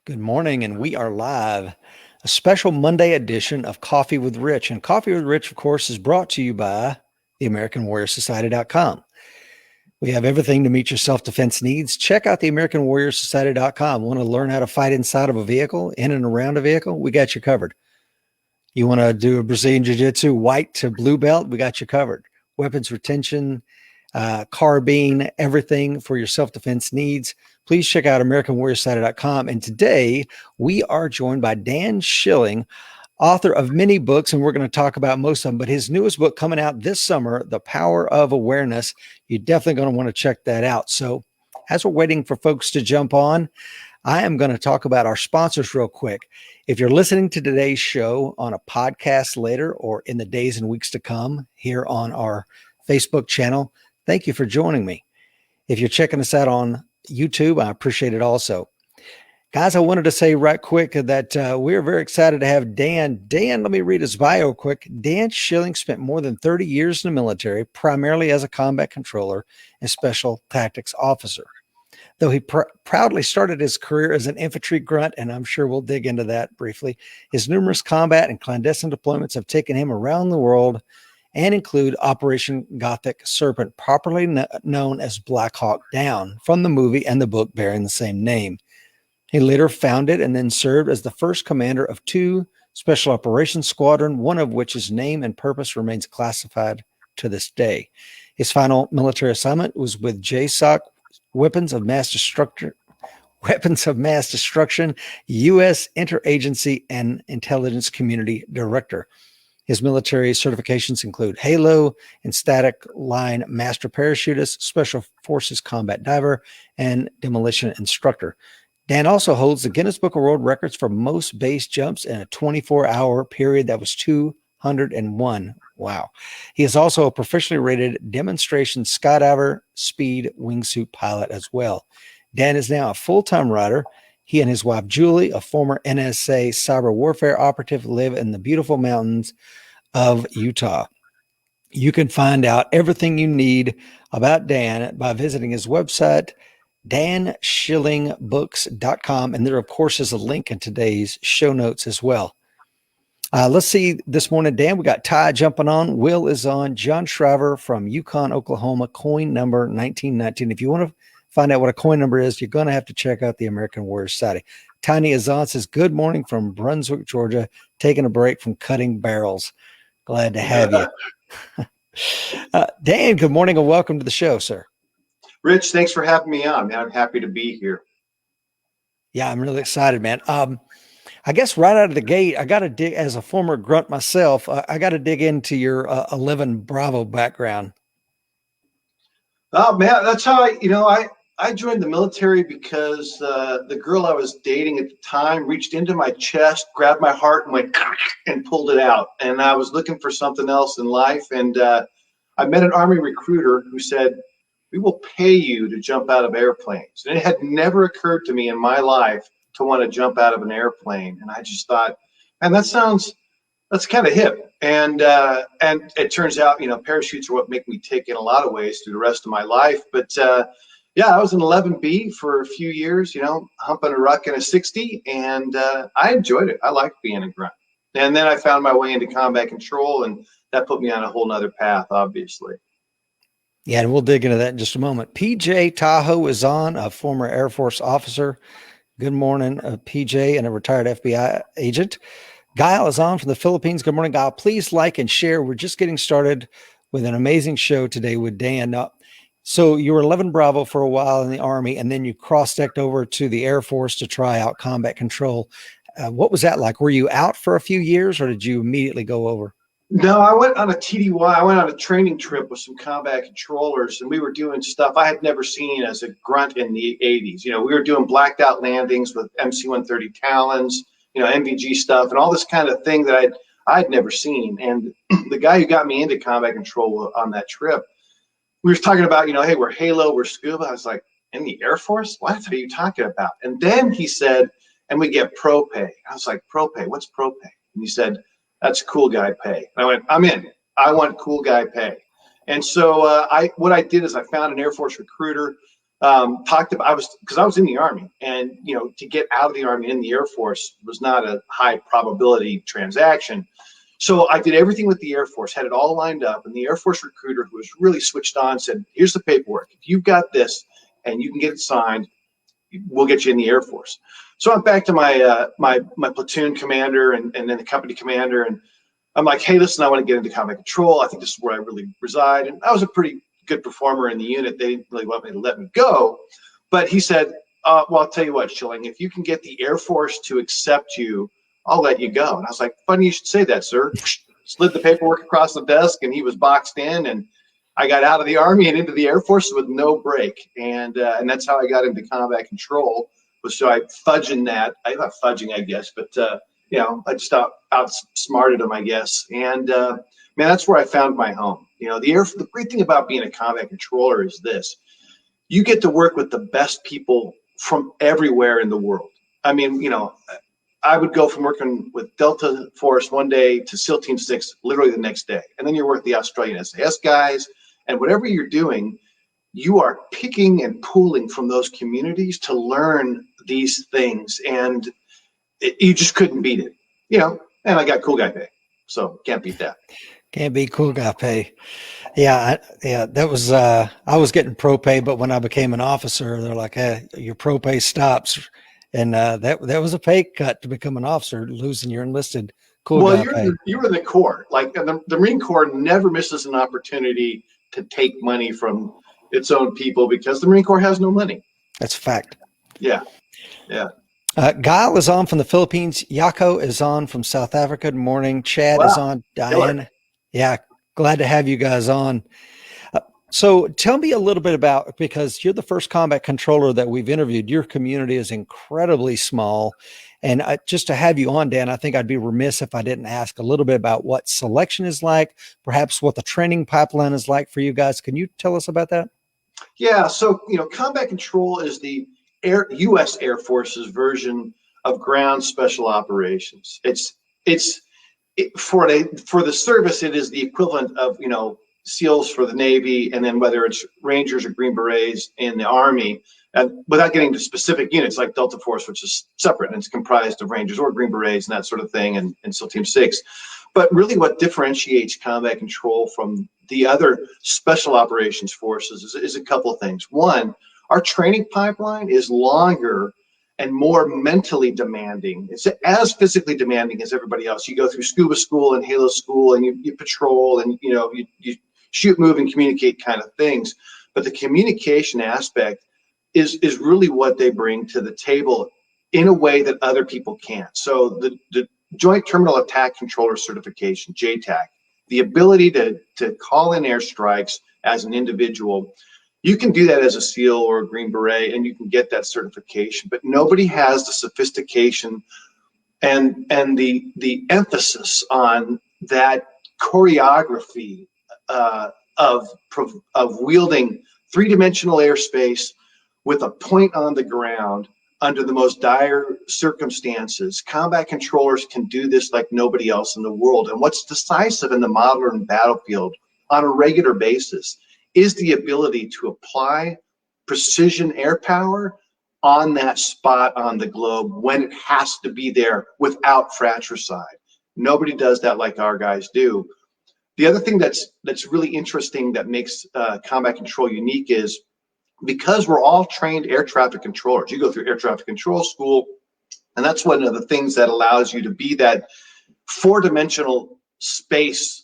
Good morning, and we are live. A special Monday edition of Coffee with Rich. And Coffee with Rich, of course, is brought to you by the AmericanWarriorSociety.com. We have everything to meet your self-defense needs. Check out the AmericanWarriorSociety.com. Want to learn how to fight inside of a vehicle, in and around a vehicle? We got you covered. You want to do a Brazilian Jiu-Jitsu, white to blue belt? We got you covered. Weapons retention, carbine, everything for your self-defense needs. Please check out AmericanWarriorSociety.com. And today we are joined by Dan Schilling, author of many books, and we're going to talk about most of them. But his newest book coming out this summer, The Power of Awareness, you're definitely going to want to check that out. So as we're waiting for folks to jump on, I am going to talk about our sponsors real quick. If you're listening to today's show on a podcast later or in the days and weeks to come here on our Facebook channel, thank you for joining me. If you're checking us out on YouTube, I appreciate it also. Guys, I wanted to say right quick that we're very excited to have Dan. Dan, let me read his bio quick. Dan Schilling spent more than 30 years in the military, primarily as a combat controller and special tactics officer. Though he proudly started his career as an infantry grunt, and I'm sure we'll dig into that briefly, his numerous combat and clandestine deployments have taken him around the world and include Operation Gothic Serpent, properly known as Black Hawk Down, from the movie and the book bearing the same name. He later founded and then served as the first commander of 2 Special Operations Squadron, one of which his name and purpose remains classified to this day. His final military assignment was with JSOC, Weapons of Mass Destruction, U.S. Interagency and Intelligence Community Director. His military certifications include Halo and Static Line Master Parachutist, Special Forces Combat Diver, and Demolition Instructor. Dan also holds the Guinness Book of World Records for most base jumps in a 24-hour period that was 201. Wow. He is also a professionally rated demonstration skydiver, speed wingsuit pilot as well. Dan is now a full-time writer. He and his wife, Julie, a former NSA cyber warfare operative, live in the beautiful mountains of Utah. You can find out everything you need about Dan by visiting his website, danschillingbooks.com. And there, of course, is a link in today's show notes as well. Let's see this morning, Dan, we got Ty jumping on. Will is on. John Shriver from Yukon, Oklahoma, coin number 1919. If you want to find out what a coin number is, you're going to have to check out the American Warrior Society. Tiny Azan says, good morning from Brunswick, Georgia, taking a break from cutting barrels. Glad to have you. Dan, good morning and welcome to the show, sir. Rich, thanks for having me on, man. I'm happy to be here. Yeah, I'm really excited, man. I guess right out of the gate, I got to dig, as a former grunt myself, I got to dig into your 11 Bravo background. Oh, man, that's how I joined the military because the girl I was dating at the time reached into my chest, grabbed my heart, and went and pulled it out. And I was looking for something else in life. And I met an Army recruiter who said, we will pay you to jump out of airplanes. And it had never occurred to me in my life to want to jump out of an airplane. And I just thought, man, that's kind of hip. And it turns out, parachutes are what make me tick in a lot of ways through the rest of my life. But yeah, I was an 11B for a few years, humping a ruck in a 60, and I enjoyed it. I liked being a grunt. And then I found my way into combat control, and that put me on a whole nother path, obviously. Yeah, and we'll dig into that in just a moment. PJ Tahoe is on, a former Air Force officer. Good morning, PJ, and a retired FBI agent. Guile is on from the Philippines. Good morning, Guile. Please like and share. We're just getting started with an amazing show today with Dan. So you were 11 Bravo for a while in the Army, and then you cross-decked over to the Air Force to try out combat control. What was that like? Were you out for a few years, or did you immediately go over? No, I went on a TDY. I went on a training trip with some combat controllers, and we were doing stuff I had never seen as a grunt in the 80s. We were doing blacked out landings with MC-130 Talons, MVG stuff, and all this kind of thing that I'd never seen. And the guy who got me into combat control on that trip, we were talking about, hey, we're Halo, we're scuba. I was like, in the Air Force? What are you talking about? And then he said, and we get pro pay. I was like, pro pay? What's pro pay? And he said, that's cool guy pay. And I went, I'm in. I want cool guy pay. And so what I did is I found an Air Force recruiter talked about, because I was in the Army, and to get out of the Army in the Air Force was not a high probability transaction. So I did everything with the Air Force, had it all lined up, and the Air Force recruiter, who was really switched on, said, "Here's the paperwork. If you've got this and you can get it signed, we'll get you in the Air Force." So I'm back to my my platoon commander and then the company commander, and I'm like, "Hey, listen, I want to get into combat control. I think this is where I really reside." And I was a pretty good performer in the unit. They didn't really want me to let me go, but he said, "Well, I'll tell you what, Schilling, if you can get the Air Force to accept you, I'll let you go." And I was like, "Funny you should say that, sir." Slid the paperwork across the desk, and he was boxed in, and I got out of the Army and into the Air Force with no break. And that's how I got into combat control, was so I fudging that. I not fudging, I guess, but I just outsmarted him, I guess. And man, that's where I found my home. The great thing about being a combat controller is this: you get to work with the best people from everywhere in the world. I mean, I would go from working with Delta Force one day to SEAL Team 6 literally the next day. And then you're with the Australian SAS guys, and whatever you're doing, you are picking and pooling from those communities to learn these things. And you just couldn't beat it, and I got cool guy pay. So can't beat that. Can't beat cool guy pay. Yeah. That was, I was getting pro pay, but when I became an officer, they're like, "Hey, your pro pay stops." And that was a pay cut to become an officer, losing your enlisted cool guy pay. You were in the Corps. Like the Marine Corps never misses an opportunity to take money from its own people, because the Marine Corps has no money. That's a fact. Yeah. Guile is on from the Philippines. Yako is on from South Africa. Good morning. Chad is on. Diane. Yeah. Glad to have you guys on. So tell me a little bit about, because you're the first combat controller that we've interviewed. Your community is incredibly small. And just to have you on, Dan, I think I'd be remiss if I didn't ask a little bit about what selection is like, perhaps what the training pipeline is like for you guys. Can you tell us about that? Yeah. So, combat control is the U.S. Air Force's version of ground special operations. For the service, it is the equivalent of, SEALs for the Navy, and then whether it's Rangers or Green Berets in the Army, without getting to specific units like Delta Force, which is separate and it's comprised of Rangers or Green Berets and that sort of thing, and SEAL Team 6. But really what differentiates combat control from the other special operations forces is a couple of things. One, our training pipeline is longer and more mentally demanding. It's as physically demanding as everybody else. You go through scuba school and Halo school, and you patrol, and you shoot, move, and communicate kind of things. But the communication aspect is really what they bring to the table in a way that other people can't. So the Joint Terminal Attack Controller Certification, JTAC, the ability to call in airstrikes as an individual, you can do that as a SEAL or a Green Beret, and you can get that certification. But nobody has the sophistication and the emphasis on that choreography of wielding three-dimensional airspace with a point on the ground under the most dire circumstances. Combat controllers can do this like nobody else in the world. And what's decisive in the modern battlefield on a regular basis is the ability to apply precision air power on that spot on the globe when it has to be there without fratricide. Nobody does that like our guys do. The other thing that's really interesting that makes combat control unique is because we're all trained air traffic controllers. You go through air traffic control school, and that's one of the things that allows you to be that four-dimensional space,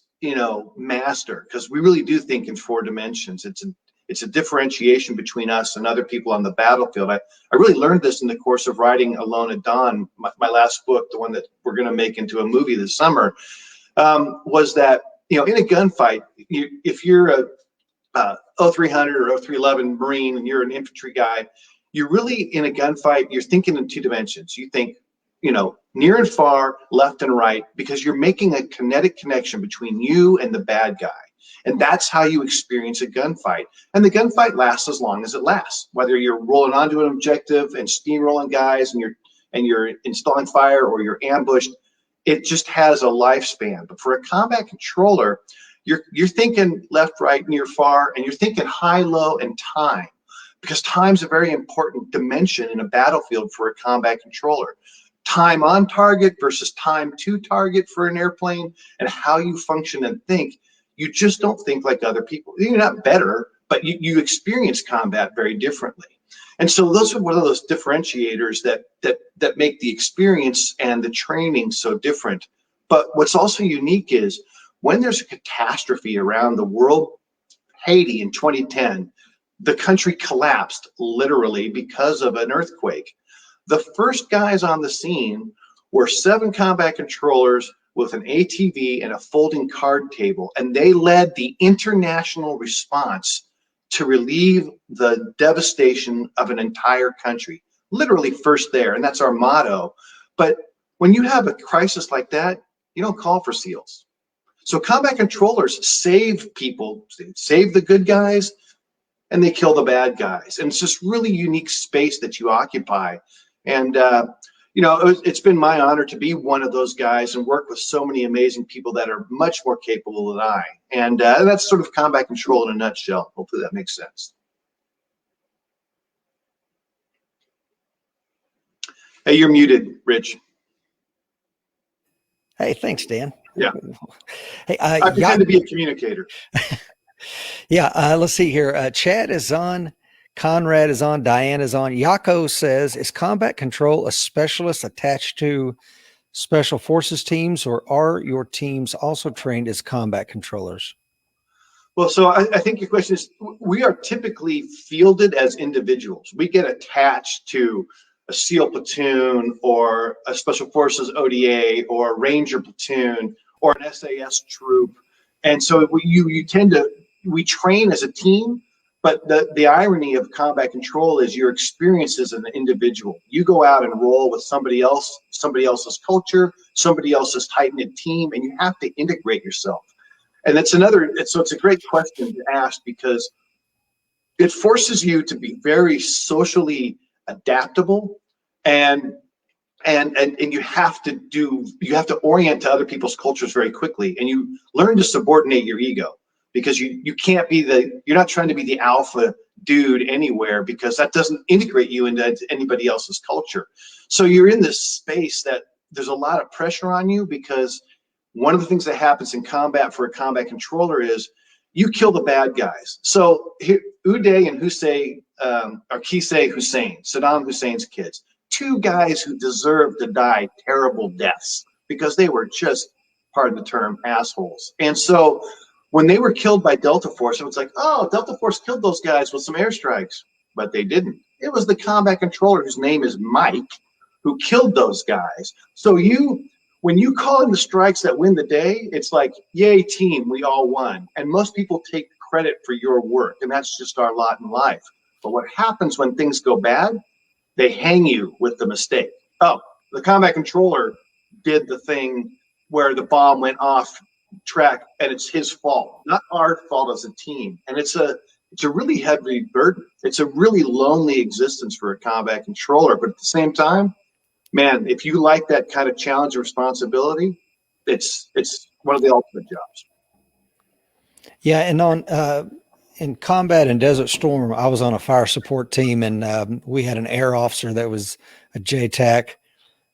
master, because we really do think in four dimensions. It's a differentiation between us and other people on the battlefield. I really learned this in the course of writing Alone at Dawn, my last book, the one that we're going to make into a movie this summer, was that, in a gunfight, if you're a 0300 or 0311 Marine and you're an infantry guy, you're really in a gunfight, you're thinking in two dimensions. You think, near and far, left and right, because you're making a kinetic connection between you and the bad guy. And that's how you experience a gunfight. And the gunfight lasts as long as it lasts, whether you're rolling onto an objective and steamrolling guys and you're installing fire, or you're ambushed. It just has a lifespan. But for a combat controller, you're thinking left, right, near, far, and you're thinking high, low, and time. because time's a very important dimension in a battlefield for a combat controller. Time on target versus time to target for an airplane, and how you function and think. You just don't think like other people. You're not better, but you experience combat very differently. And so those are one of those differentiators that make the experience and the training so different. But what's also unique is when there's a catastrophe around the world, Haiti in 2010, the country collapsed literally because of an earthquake. The first guys on the scene were 7 combat controllers with an ATV and a folding card table, and they led the international response to relieve the devastation of an entire country. Literally first there, and that's our motto. But when you have a crisis like that, you don't call for SEALs. So combat controllers save people, save the good guys, and they kill the bad guys. And it's this really unique space that you occupy. And you know, it's been my honor to be one of those guys and work with so many amazing people that are much more capable than I. And that's sort of combat control in a nutshell. Hopefully that makes sense. Hey, you're muted, Rich. Hey, thanks, Dan. Yeah. Hey, I pretend to be a communicator. Yeah, let's see here. Chad is on. Conrad is on. Diane is on. Yako says, is combat control a specialist attached to special forces teams, or are your teams also trained as combat controllers? Well, so I think your question is, we are typically fielded as individuals. We get attached to a SEAL platoon or a Special Forces ODA or a Ranger platoon or an SAS troop. And so we train as a team, but the irony of combat control is your experience as an individual. You go out and roll with somebody else, somebody else's culture, somebody else's tight-knit team, and you have to integrate yourself. And it's a great question to ask, because it forces you to be very socially adaptable, and you have to orient to other people's cultures very quickly, and you learn to subordinate your ego, because you can't be you're not trying to be the alpha dude anywhere, because that doesn't integrate you into anybody else's culture. So you're in this space that there's a lot of pressure on you, because one of the things that happens in combat for a combat controller is you kill the bad guys. So here, Uday and Qusay Hussein, Saddam Hussein's kids, 2 guys who deserve to die terrible deaths because they were just, pardon the term, assholes. And so when they were killed by Delta Force, it was like, oh, Delta Force killed those guys with some airstrikes, but they didn't. It was the combat controller, whose name is Mike, who killed those guys. So when you call in the strikes that win the day, it's like, yay, team, we all won. And most people take credit for your work, and that's just our lot in life. But what happens when things go bad? They hang you with the mistake. Oh, the combat controller did the thing where the bomb went off track, and it's his fault, not our fault as a team. And it's a really heavy burden. It's a really lonely existence for a combat controller. But at the same time, man, if you like that kind of challenge and responsibility, it's one of the ultimate jobs. Yeah, and in combat and Desert Storm, I was on a fire support team, and we had an air officer that was a JTAC.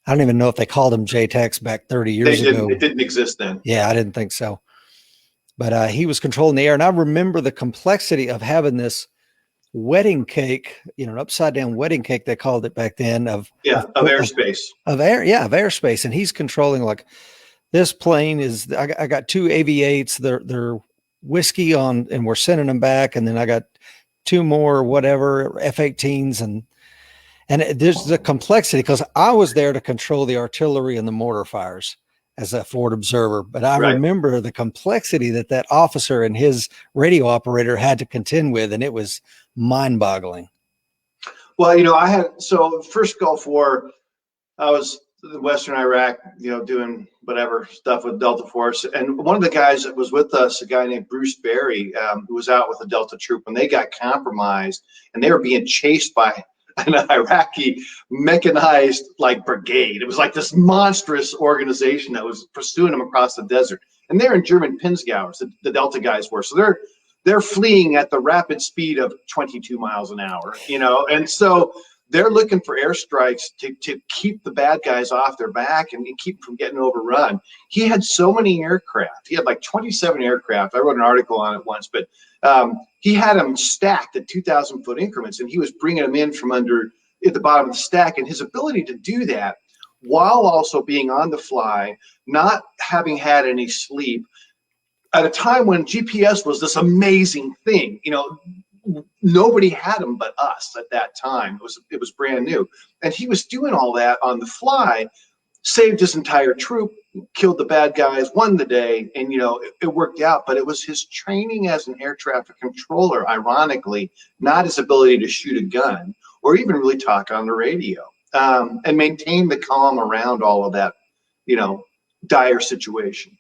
I don't even know if they called them JTACs back 30 years ago. It didn't exist then. Yeah, I didn't think so. But he was controlling the air, and I remember the complexity of having this wedding cake, an upside down wedding cake, they called it back then, of airspace. Of airspace. And he's controlling, like, this plane is, I got 2 AV-8s, they're whiskey on, and we're sending them back. And then I got 2 more, whatever, F-18s. And there's the complexity, because I was there to control the artillery and the mortar fires as a forward observer. But I remember the complexity that officer and his radio operator had to contend with, and it was mind-boggling. Well, so first Gulf War, I was in Western Iraq, doing whatever stuff with Delta Force. And one of the guys that was with us, a guy named Bruce Berry, who was out with a Delta troop, when they got compromised and they were being chased by an Iraqi mechanized brigade. It was like this monstrous organization that was pursuing them across the desert. And they're in German Pinzgauers, the Delta guys were. So they're fleeing at the rapid speed of 22 miles an hour, and so they're looking for airstrikes to keep the bad guys off their back and keep them from getting overrun. He had so many aircraft. He had like 27 aircraft. I wrote an article on it once, but he had them stacked at 2,000-foot increments, and he was bringing them in from under at the bottom of the stack. And his ability to do that while also being on the fly, not having had any sleep, at a time when GPS was this amazing thing, nobody had them but us at that time. It was brand new, and he was doing all that on the fly, saved his entire troop, killed the bad guys, won the day, and it worked out. But it was his training as an air traffic controller, ironically, not his ability to shoot a gun or even really talk on the radio, and maintain the calm around all of that, dire situation.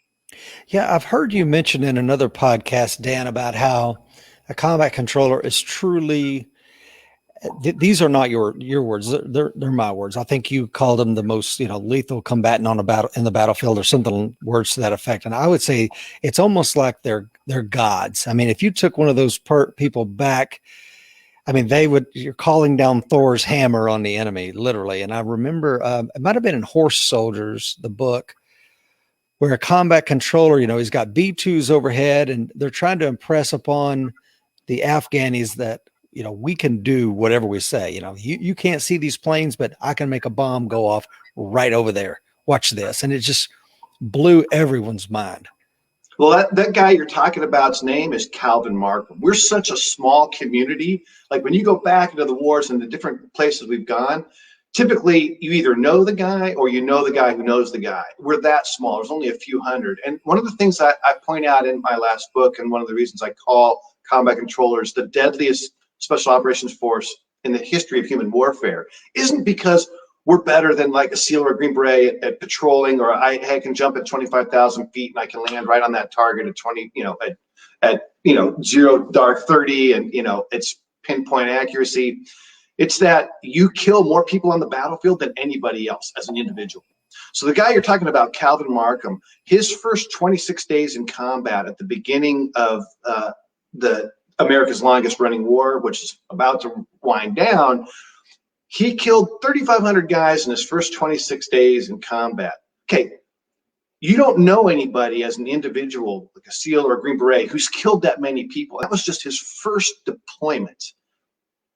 Yeah, I've heard you mention in another podcast, Dan, about how a combat controller is truly, these are not your words, they're my words. I think you called them the most lethal combatant in the battlefield, or something, words to that effect. And I would say it's almost like they're gods. I mean, if you took one of those people back, I mean, you're calling down Thor's hammer on the enemy, literally. And I remember it might have been in Horse Soldiers, the book, where a combat controller, he's got B-2s overhead, and they're trying to impress upon the Afghanis that, we can do whatever we say. You can't see these planes, but I can make a bomb go off right over there. Watch this. And it just blew everyone's mind. Well, that guy you're talking about's name is Calvin Markham. We're such a small community. Like when you go back into the wars and the different places we've gone, typically you either know the guy or you know the guy who knows the guy. We're that small. There's only a few hundred. And one of the things I point out in my last book, and one of the reasons I call combat controllers the deadliest special operations force in the history of human warfare, isn't because we're better than like a SEAL or a Green Beret at patrolling, or I can jump at 25,000 feet and I can land right on that target at 20, at 0 dark 30, and it's pinpoint accuracy. It's that you kill more people on the battlefield than anybody else as an individual. So the guy you're talking about, Calvin Markham, his first 26 days in combat at the beginning of the America's longest running war, which is about to wind down, he killed 3,500 guys in his first 26 days in combat. Okay, you don't know anybody as an individual, like a SEAL or a Green Beret, who's killed that many people. That was just his first deployment.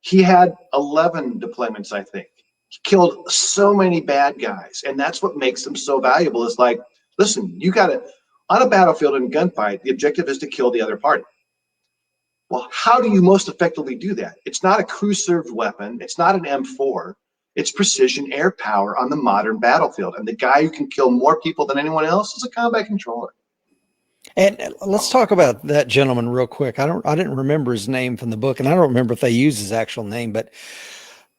He had 11 deployments, I think. He killed so many bad guys, and that's what makes them so valuable. Is like, listen, you got to, on a battlefield in a gunfight, the objective is to kill the other party. Well, how do you most effectively do that? It's not a crew-served weapon. It's not an M4. It's precision air power on the modern battlefield. And the guy who can kill more people than anyone else is a combat controller. And let's talk about that gentleman real quick. I didn't remember his name from the book, and I don't remember if they used his actual name, but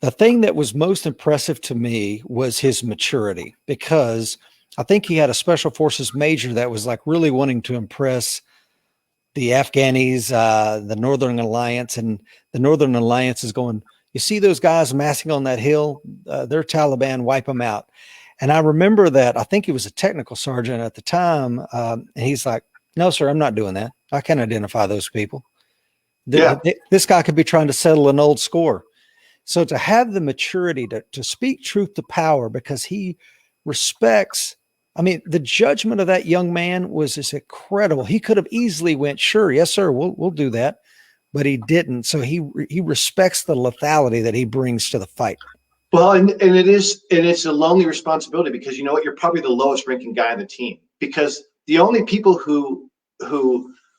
the thing that was most impressive to me was his maturity, because I think he had a special forces major that was like really wanting to impress the Afghanis, the Northern Alliance, and the Northern Alliance is going, you see those guys massing on that hill? They're Taliban, wipe them out. And I remember that, I think he was a technical sergeant at the time, and he's like, no, sir, I'm not doing that. I can't identify those people. This guy could be trying to settle an old score. So to have the maturity to speak truth to power, because he respects, I mean, the judgment of that young man was just incredible. He could have easily went, sure, yes, sir, we'll do that. But he didn't. So he respects the lethality that he brings to the fight. Well, and it's a lonely responsibility, because you know what, you're probably the lowest ranking guy on the team, because the only people who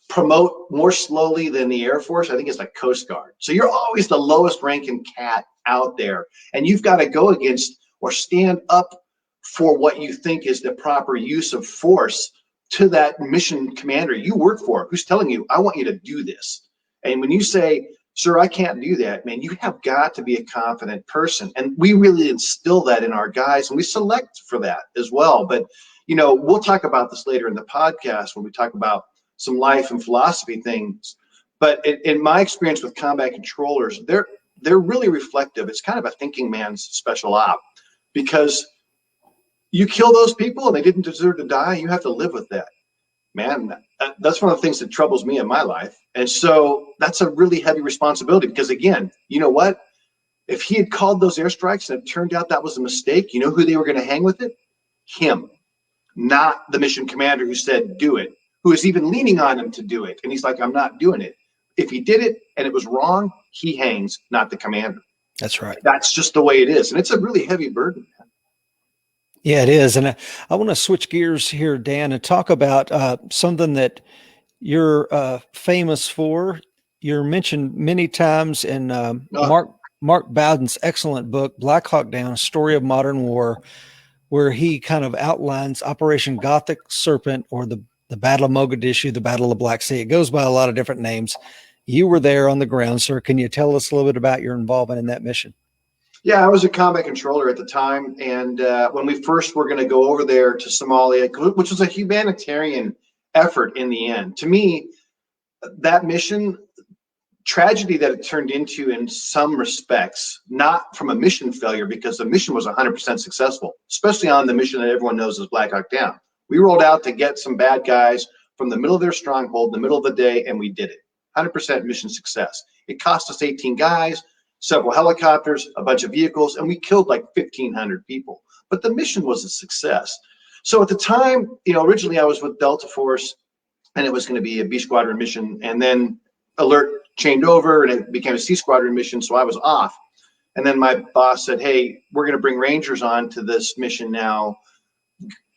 promote more slowly than the Air Force, I think, is like Coast Guard. So you're always the lowest ranking cat out there, and you've got to go against or stand up for what you think is the proper use of force to that mission commander you work for, who's telling you, I want you to do this. And when you say, sir, I can't do that, man, you have got to be a confident person. And we really instill that in our guys, and we select for that as well. But, you know, we'll talk about this later in the podcast when we talk about some life and philosophy things. But in my experience with combat controllers, they're really reflective. It's kind of a thinking man's special op, because you kill those people and they didn't deserve to die. You have to live with that. man, that's one of the things that troubles me in my life. And so that's a really heavy responsibility because, again, you know what? If he had called those airstrikes and it turned out that was a mistake, you know who they were going to hang with it? Him, not the mission commander who said do it, who is even leaning on him to do it. And he's like, I'm not doing it. If he did it and it was wrong, he hangs, not the commander. That's right. That's just the way it is. And it's a really heavy burden. Yeah, it is. And I want to switch gears here, Dan, and talk about something that you're famous for. You're mentioned many times in Mark Bowden's excellent book, Black Hawk Down, A Story of Modern War, where he kind of outlines Operation Gothic Serpent, or the Battle of Mogadishu, the Battle of the Black Sea. It goes by a lot of different names. You were there on the ground, sir. Can you tell us a little bit about your involvement in that mission? Yeah, I was a combat controller at the time. And when we first were going to go over there to Somalia, which was a humanitarian effort in the end, to me, that mission, tragedy that it turned into in some respects, not from a mission failure, because the mission was 100% successful, especially on the mission that everyone knows as Black Hawk Down. We rolled out to get some bad guys from the middle of their stronghold in the middle of the day, and we did it. 100% mission success. It cost us 18 guys, several helicopters, a bunch of vehicles, and we killed like 1,500 people. But the mission was a success. So at the time, originally I was with Delta Force, and it was going to be a B Squadron mission, and then Alert chained over and it became a C Squadron mission, so I was off. And then my boss said, hey, we're going to bring Rangers on to this mission now.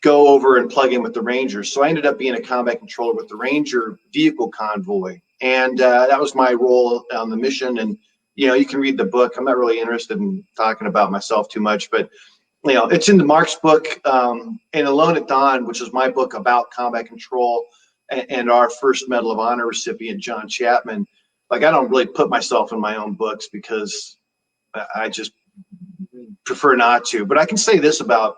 Go over and plug in with the Rangers. So I ended up being a combat controller with the Ranger vehicle convoy. And that was my role on the mission. And, you can read the book. I'm not really interested in talking about myself too much, but, it's in the Mark's book, and Alone at Dawn, which is my book about combat control, and our first Medal of Honor recipient, John Chapman. Like, I don't really put myself in my own books because I just prefer not to. But I can say this about,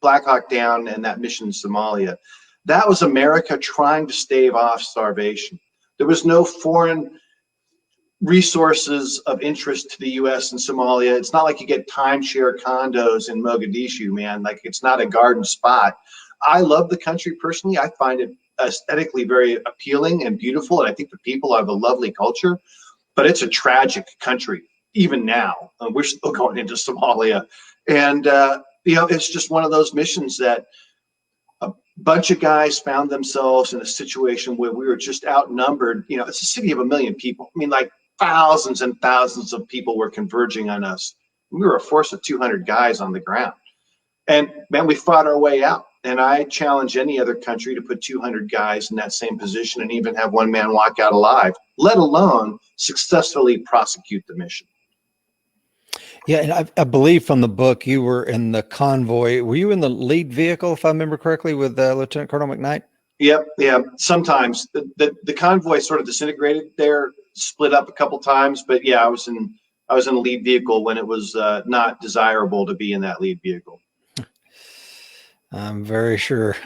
Black Hawk Down and that mission in Somalia. That was America trying to stave off starvation. There was no foreign resources of interest to the U.S. in Somalia. It's not like you get timeshare condos in Mogadishu, man. Like, it's not a garden spot. I love the country personally. I find it aesthetically very appealing and beautiful, and I think the people have a lovely culture, but it's a tragic country even now. We're still going into Somalia, and it's just one of those missions that a bunch of guys found themselves in a situation where we were just outnumbered. It's a city of 1 million people. I mean, like, thousands and thousands of people were converging on us. We were a force of 200 guys on the ground, and man, we fought our way out. And I challenge any other country to put 200 guys in that same position and even have one man walk out alive, let alone successfully prosecute the mission. Yeah, and I believe from the book you were in the convoy. Were you in the lead vehicle, if I remember correctly, with Lieutenant Colonel McKnight? Yep, yeah. Sometimes the convoy sort of disintegrated there, split up a couple times, but yeah, I was in a lead vehicle when it was not desirable to be in that lead vehicle. I'm very sure.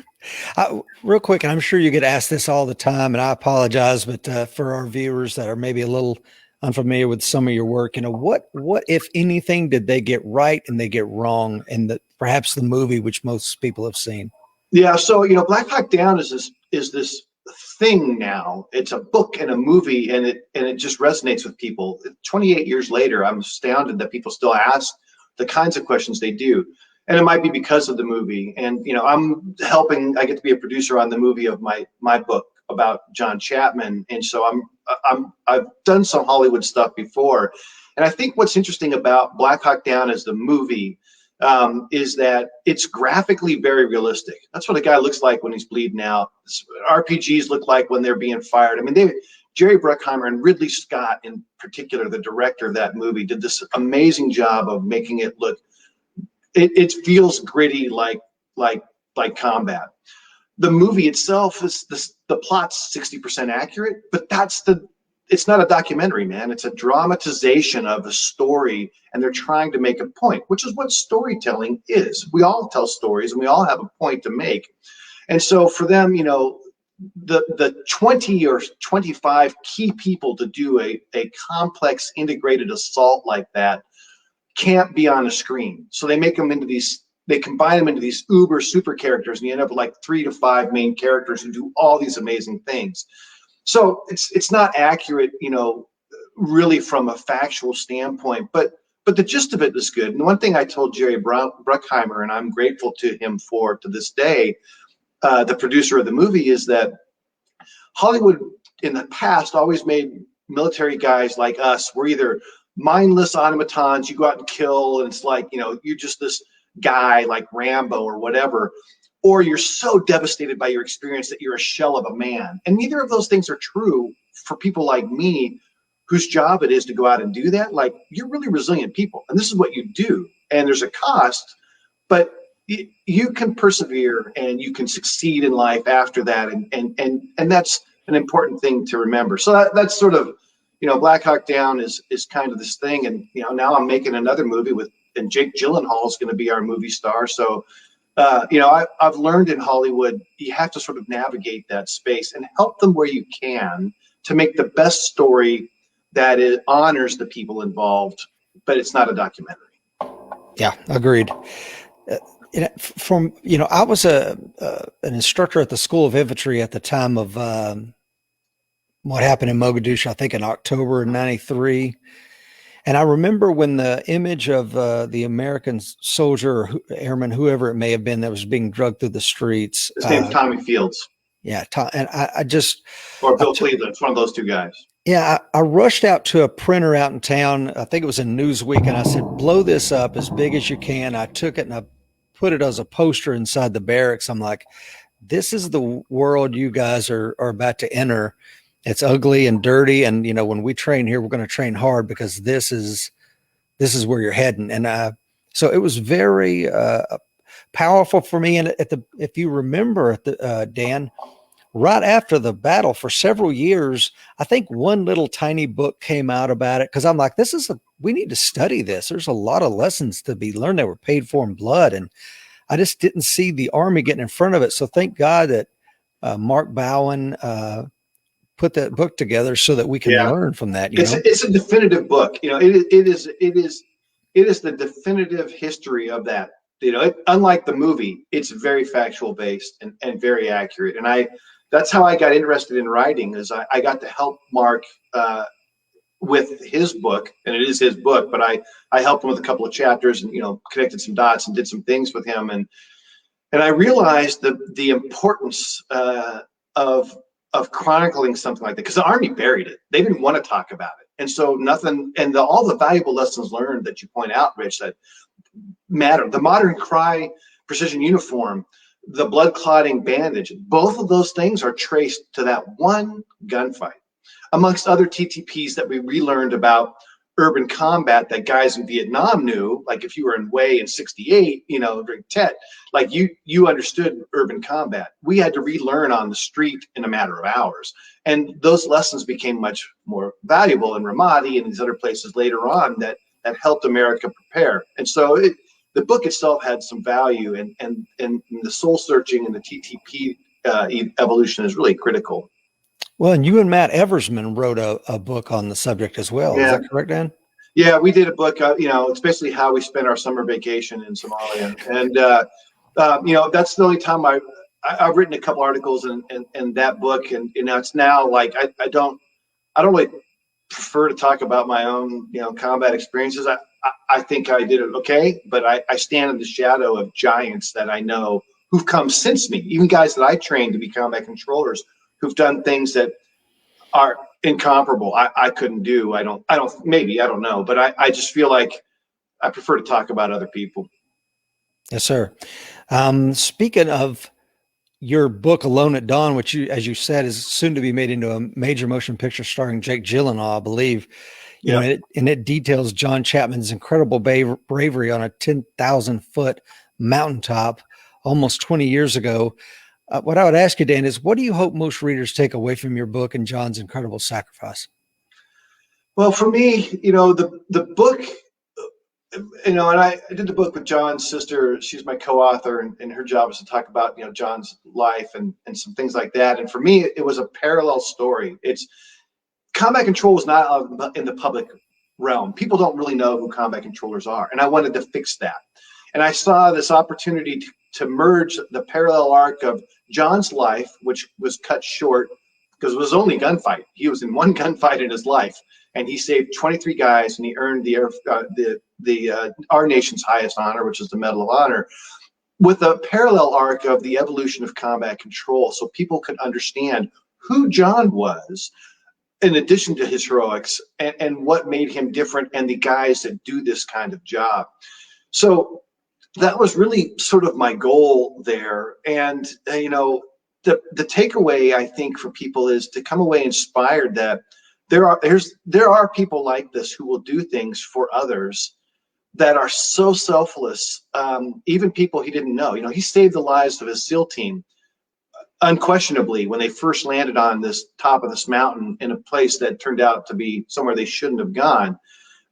Real quick, and I'm sure you get asked this all the time, and I apologize, but for our viewers that are maybe a little unfamiliar with some of your work, what if anything did they get right and they get wrong in perhaps the movie, which most people have seen? Yeah, so Black Hawk Down is this thing now. It's a book and a movie, and it just resonates with people. 28 years later, I'm astounded that people still ask the kinds of questions they do. And it might be because of the movie. And, I get to be a producer on the movie of my book about John Chapman. And so I've done some Hollywood stuff before. And I think what's interesting about Black Hawk Down as the movie is that it's graphically very realistic. That's what a guy looks like when he's bleeding out. RPGs look like when they're being fired. I mean, Jerry Bruckheimer and Ridley Scott in particular, the director of that movie, did this amazing job of making it look, it feels gritty like combat. The movie itself is the plot's 60% accurate, but it's not a documentary, man. It's a dramatization of a story, and they're trying to make a point, which is what storytelling is. We all tell stories, and we all have a point to make. And so for them, the 20 or 25 key people to do a complex integrated assault like that can't be on a screen. So they make them into these they combine them into these uber super characters, and you end up with like 3 to 5 main characters who do all these amazing things. So it's not accurate, really from a factual standpoint, but the gist of it is good. And one thing I told Jerry Bruckheimer, and I'm grateful to him for to this day, the producer of the movie, is that Hollywood in the past always made military guys like us, we're either mindless automatons, you go out and kill, and it's like, you're just this guy like Rambo or whatever, or you're so devastated by your experience that you're a shell of a man. And neither of those things are true for people like me, whose job it is to go out and do that. Like, you're really resilient people, and this is what you do. And there's a cost, but you can persevere and you can succeed in life after that. And that's an important thing to remember. So that's sort of, Black Hawk Down is kind of this thing. And, now I'm making another movie and Jake Gyllenhaal is going to be our movie star. So, I've learned in Hollywood, you have to sort of navigate that space and help them where you can to make the best story that it honors the people involved, but it's not a documentary. Yeah, agreed. I was an instructor at the School of Infantry at the time of what happened in Mogadishu, I think in October of '93. And I remember when the image of the American soldier or airman, whoever it may have been, that was being drugged through the streets. His name's Tommy Fields. Yeah. And I just. Or Bill Cleveland. It's one of those two guys. Yeah. I rushed out to a printer out in town. I think it was in Newsweek. And I said, blow this up as big as you can. I took it and I put it as a poster inside the barracks. I'm like, this is the world you guys are about to enter. It's ugly and dirty. And, when we train here, we're going to train hard because this is where you're heading. And so it was very powerful for me. And if you remember, Dan, right after the battle for several years, I think one little tiny book came out about it. Cause I'm like, we need to study this. There's a lot of lessons to be learned that were paid for in blood. And I just didn't see the Army getting in front of it. So thank God that Mark Bowen put that book together so that we can learn from that. It's a definitive book. It is the definitive history of that. Unlike the movie, it's very factual based and very accurate. And that's how I got interested in writing, is I got to help Mark with his book, and it is his book, but I helped him with a couple of chapters and, connected some dots and did some things with him. And I realized the importance of chronicling something like that, because the Army buried it. They didn't want to talk about it. And so all the valuable lessons learned that you point out, Rich, that matter. The modern Cry precision uniform, the blood clotting bandage, both of those things are traced to that one gunfight, amongst other TTPs that we relearned about urban combat that guys in Vietnam knew. Like if you were in Way in '68, during Tet, like you understood urban combat. We had to relearn on the street in a matter of hours. And those lessons became much more valuable in Ramadi and these other places later on that helped America prepare. And so the book itself had some value, and the soul searching and the TTP evolution is really critical. Well, and you and Matt Eversman wrote a book on the subject as well. Yeah. Is that correct, Dan? Yeah, we did a book. It's basically how we spent our summer vacation in Somalia, and that's the only time I've written a couple articles in that book, and it's now like I don't really prefer to talk about my own combat experiences. I think I did it okay, but I stand in the shadow of giants that I know who've come since me, even guys that I trained to be combat controllers, who've done things that are incomparable. I couldn't do. I don't know, but I just feel like I prefer to talk about other people. Yes, sir. Speaking of your book, Alone at Dawn, which as you said, is soon to be made into a major motion picture starring Jake Gyllenhaal, I believe. It details John Chapman's incredible bravery on a 10,000 foot mountaintop almost 20 years ago. What I would ask you, Dan, is what do you hope most readers take away from your book and John's incredible sacrifice? Well, for me, the book, and I did the book with John's sister. She's my co-author, and her job is to talk about, John's life and some things like that. And for me, it was a parallel story. It's combat control was not in the public realm. People don't really know who combat controllers are. And I wanted to fix that. And I saw this opportunity to merge the parallel arc of John's life, which was cut short because it was only gunfight. He was in one gunfight in his life, and he saved 23 guys, and he earned our nation's highest honor, which is the Medal of Honor, with a parallel arc of the evolution of combat control, so people could understand who John was, in addition to his heroics, and what made him different, and the guys that do this kind of job. So that was really sort of my goal there. And the takeaway, I think, for people is to come away inspired that there are people like this who will do things for others that are so selfless. Even people he didn't know. He saved the lives of his SEAL team unquestionably when they first landed on this top of this mountain in a place that turned out to be somewhere they shouldn't have gone.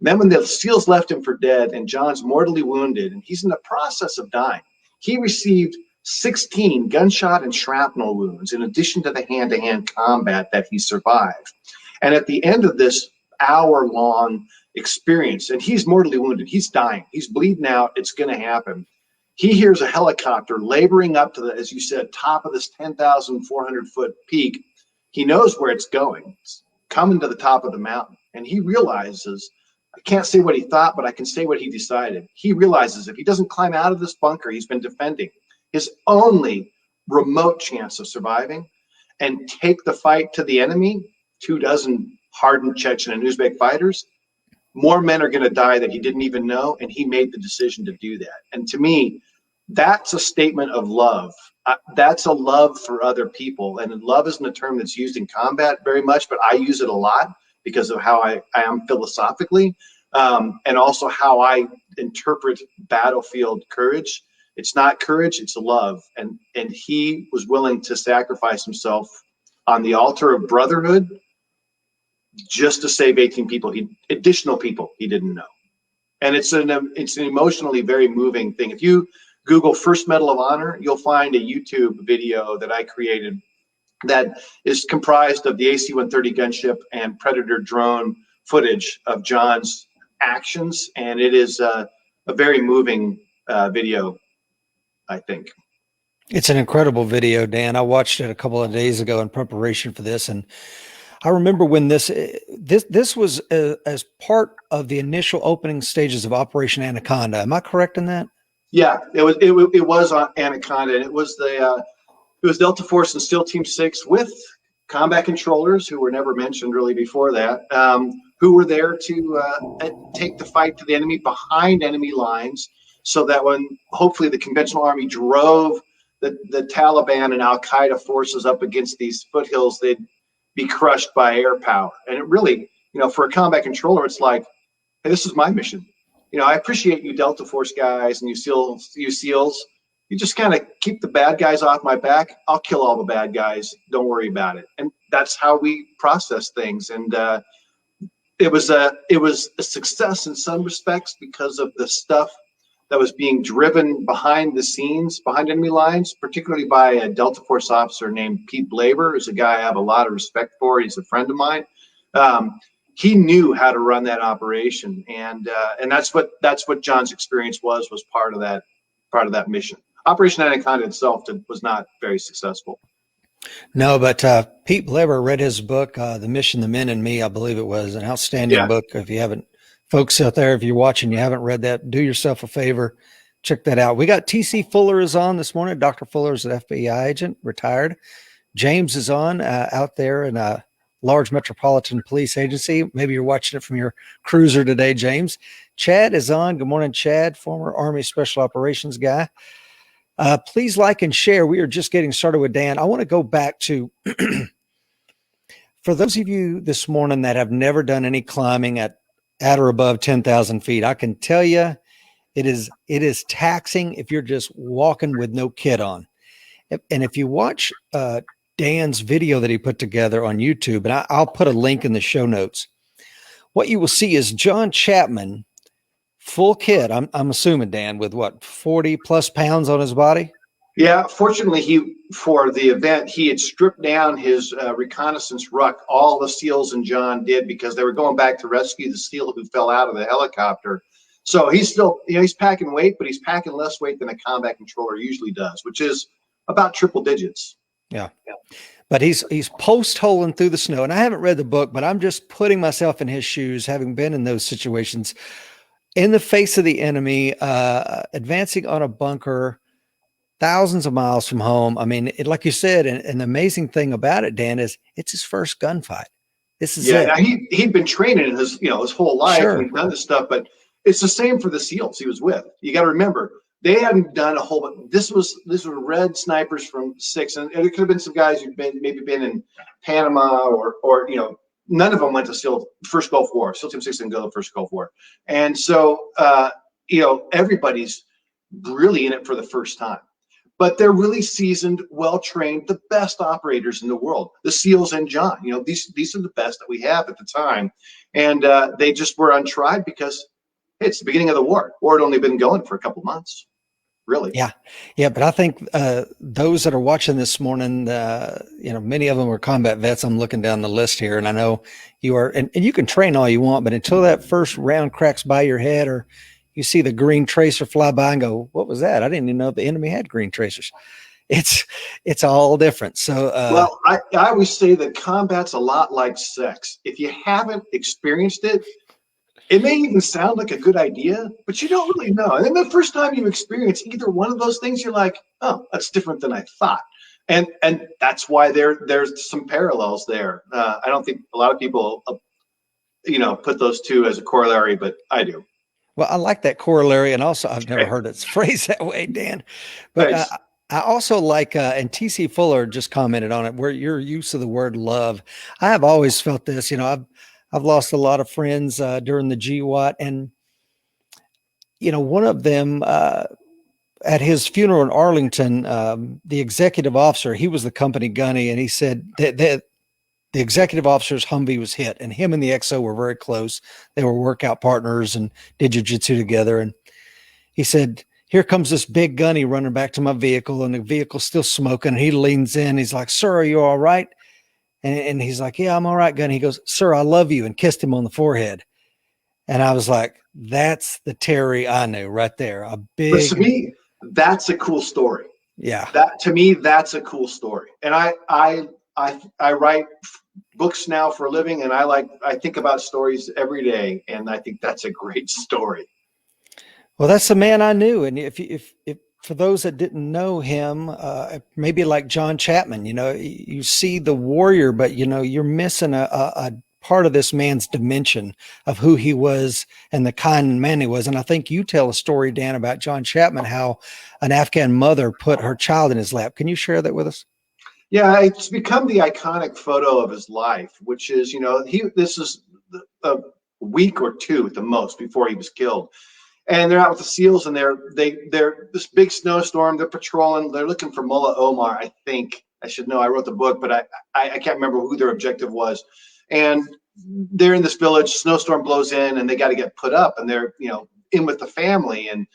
Then when the SEALs left him for dead and John's mortally wounded and he's in the process of dying, he received 16 gunshot and shrapnel wounds in addition to the hand-to-hand combat that he survived. And at the end of this hour-long experience, and he's mortally wounded, he's dying, he's bleeding out, it's going to happen. He hears a helicopter laboring up to the, as you said, top of this 10,400 foot peak. He knows where it's going. It's coming to the top of the mountain. And he realizes, I can't say what he thought, but I can say what he decided. He realizes if he doesn't climb out of this bunker he's been defending, his only remote chance of surviving, and take the fight to the enemy, 24 hardened Chechen and Uzbek fighters, more men are going to die that he didn't even know, and he made the decision to do that. And to me, that's a statement of love. That's a love for other people. And love isn't a term that's used in combat very much, but I use it a lot because of how I am philosophically, and also how I interpret battlefield courage. It's not courage, it's love. And he was willing to sacrifice himself on the altar of brotherhood just to save 18 people, additional people he didn't know. And it's an emotionally very moving thing. If you Google First Medal of Honor, you'll find a YouTube video that I created that is comprised of the AC-130 gunship and Predator drone footage of John's actions. And it is a very moving video, I think. It's an incredible video, Dan. I watched it a couple of days ago in preparation for this, and I remember when this was as part of the initial opening stages of Operation Anaconda. Am I correct in that? Yeah, it was on Anaconda, and it was Delta Force and SEAL Team 6 with combat controllers who were never mentioned really before that, who were there to take the fight to the enemy behind enemy lines, so that when hopefully the conventional army drove the Taliban and Al Qaeda forces up against these foothills, they'd be crushed by air power. And it really, for a combat controller, it's like, hey, this is my mission. I appreciate you Delta Force guys and you SEALs. You just kind of keep the bad guys off my back. I'll kill all the bad guys. Don't worry about it. And that's how we process things. And it was a success in some respects because of the stuff that was being driven behind the scenes, behind enemy lines, particularly by a Delta Force officer named Pete Blaber, who's a guy I have a lot of respect for. He's a friend of mine. He knew how to run that operation, and that's what John's experience was part of that mission. Operation Anaconda itself was not very successful. No, but Pete Blaber, read his book, The Mission, the Men, and Me. I believe it was an outstanding book. If you haven't, folks out there, if you're watching, you haven't read that, do yourself a favor, check that out. We got TC Fuller is on this morning. Dr. Fuller is an FBI agent, retired. James is on out there in a large metropolitan police agency. Maybe you're watching it from your cruiser today, James. Chad is on. Good morning, Chad, former Army Special Operations guy. Please like and share. We are just getting started with Dan. I want to go back to, for those of you this morning that have never done any climbing at or above 10,000 feet, I can tell you it is taxing if you're just walking with no kit on. And if you watch Dan's video that he put together on YouTube, and I'll put a link in the show notes, what you will see is John Chapman, full kit. I'm assuming, Dan, with what, 40 plus pounds on his body? Yeah, fortunately, for the event, he had stripped down his reconnaissance ruck. All the SEALs and John did, because they were going back to rescue the SEAL who fell out of the helicopter. So he's still, he's packing weight, but he's packing less weight than a combat controller usually does, which is about triple digits. Yeah. But he's post-holing through the snow. And I haven't read the book, but I'm just putting myself in his shoes, having been in those situations, in the face of the enemy, advancing on a bunker thousands of miles from home. I mean, like you said, and the amazing thing about it, Dan, is it's his first gunfight. This is it. Now he'd been training his whole life, Sure. and he'd done this stuff, but it's the same for the SEALs he was with. You got to remember, they hadn't done a whole bunch. These were red snipers from 6, and it could have been some guys who'd maybe been in Panama or none of them went to first Gulf War. SEAL Team 6 didn't go to the first Gulf War, and so everybody's really in it for the first time. But they're really seasoned, well-trained, the best operators in the world. The SEALs and John, these are the best that we have at the time. And they just were untried because it's the beginning of the war. War had only been going for a couple months, really. Yeah. But I think those that are watching this morning, many of them are combat vets. I'm looking down the list here, and I know you are, and you can train all you want, but until that first round cracks by your head, or you see the green tracer fly by and go, what was that? I didn't even know the enemy had green tracers. It's all different. So, well, I always say that combat's a lot like sex. If you haven't experienced it, it may even sound like a good idea, but you don't really know. And then the first time you experience either one of those things, you're like, oh, that's different than I thought. And that's why there's some parallels there. I don't think a lot of people, put those two as a corollary, but I do. Well, I like that corollary, and also I've never heard it phrased that way, Dan. But I also like, and TC Fuller just commented on it, where your use of the word love. I have always felt this. I've lost a lot of friends during the GWAT, and one of them at his funeral in Arlington, the executive officer, he was the company gunny, and he said that the executive officer's Humvee was hit, and him and the XO were very close. They were workout partners and did jiu-jitsu together. And he said, here comes this big gunny running back to my vehicle, and the vehicle's still smoking. And he leans in. He's like, sir, are you all right? And he's like, yeah, I'm all right, gunny. He goes, sir, I love you, and kissed him on the forehead. And I was like, that's the Terry I knew right there. But to me, that's a cool story. Yeah. To me, that's a cool story. And I write books now for a living, and I think about stories every day, and I think that's a great story. Well, that's the man I knew. And if for those that didn't know him, maybe like John Chapman, you see the warrior, but you're missing a part of this man's dimension of who he was and the kind man he was. And I think you tell a story, Dan, about John Chapman, how an Afghan mother put her child in his lap. Can you share that with us? Yeah, it's become the iconic photo of his life, which is, this is a week or two at the most before he was killed. And they're out with the SEALs, and they're this big snowstorm. They're patrolling. They're looking for Mullah Omar. I think I should know. I wrote the book, but I can't remember who their objective was. And they're in this village. Snowstorm blows in, and they got to get put up. And they're in with the family. And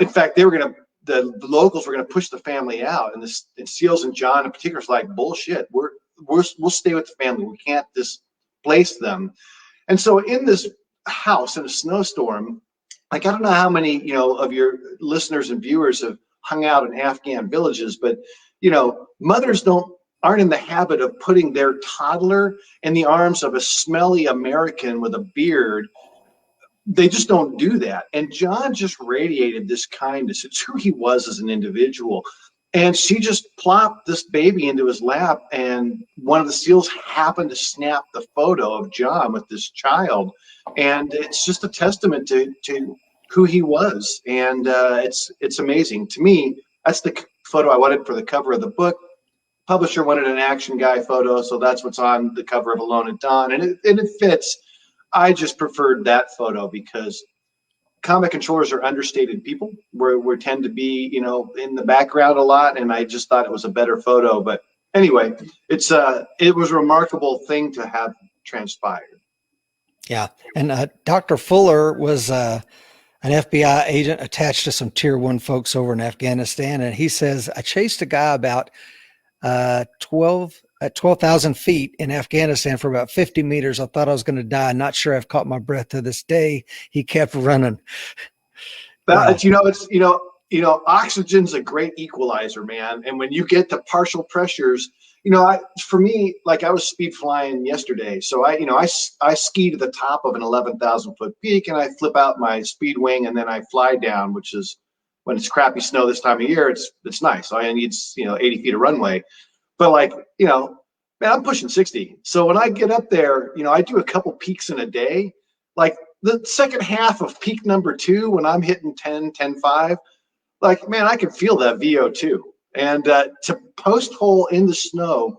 in fact, the locals were gonna push the family out. And SEALs and John in particular is like, bullshit. We'll stay with the family. We can't displace them. And so in this house in a snowstorm. Like, I don't know how many, of your listeners and viewers have hung out in Afghan villages, but, mothers aren't in the habit of putting their toddler in the arms of a smelly American with a beard. They just don't do that. And John just radiated this kindness. It's who he was as an individual. And she just plopped this baby into his lap, and one of the SEALs happened to snap the photo of John with this child. And it's just a testament to who he was. And it's amazing. To me, that's the photo I wanted for the cover of the book. Publisher wanted an action guy photo, so that's what's on the cover of Alone at Dawn. And it fits. I just preferred that photo because combat controllers are understated people. We tend to be, in the background a lot, and I just thought it was a better photo. But anyway, it was a remarkable thing to have transpired. Yeah, and Dr. Fuller was an FBI agent attached to some Tier 1 folks over in Afghanistan, and he says, I chased a guy about 12 at 12,000 feet in Afghanistan for about 50 meters. I thought I was going to die. Not sure I've caught my breath to this day. He kept running. But Wow. Oxygen's a great equalizer, man. And when you get to partial pressures, for me, like I was speed flying yesterday. So I ski to the top of an 11,000 foot peak and I flip out my speed wing and then I fly down, which is when it's crappy snow this time of year, it's nice. All I need 80 feet of runway. But man, I'm pushing 60. So when I get up there, I do a couple peaks in a day. Like the second half of peak number 2, when I'm hitting 10.5, like, man, I can feel that VO2. And to post hole in the snow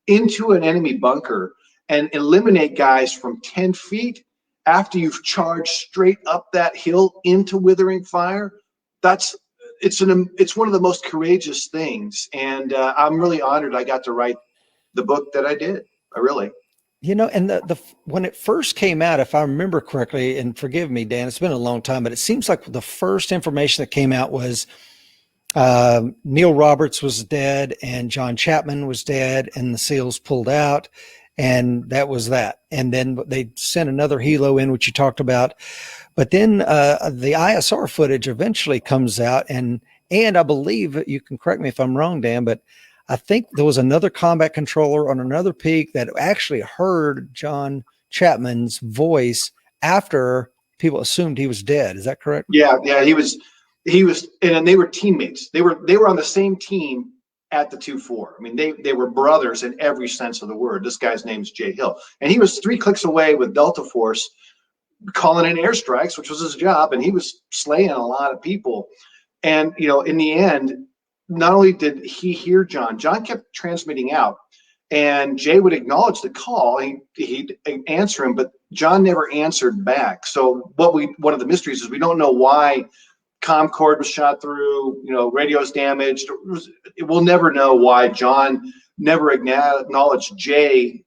into an enemy bunker and eliminate guys from 10 feet after you've charged straight up that hill into withering fire, it's one of the most courageous things. And I'm really honored I got to write the book that I did. I really. And the when it first came out, if I remember correctly, and forgive me, Dan, it's been a long time, but it seems like the first information that came out was Neil Roberts was dead and John Chapman was dead and the SEALs pulled out, and that was that. And then they sent another helo in, which you talked about. But then the ISR footage eventually comes out, and I believe, you can correct me if I'm wrong, Dan, but I think there was another combat controller on another peak that actually heard John Chapman's voice after people assumed he was dead. Is that correct? Yeah, he was, and they were teammates. They were on the same team at the 2-4. I mean, they were brothers in every sense of the word. This guy's name's Jay Hill, and he was 3 clicks away with Delta Force calling in airstrikes, which was his job, and he was slaying a lot of people. And in the end, not only did he hear John kept transmitting out, and Jay would acknowledge the call. He'd answer him, but John never answered back. So one of the mysteries is we don't know why comm cord was shot through, radio's damaged. We'll never know why John never acknowledged Jay's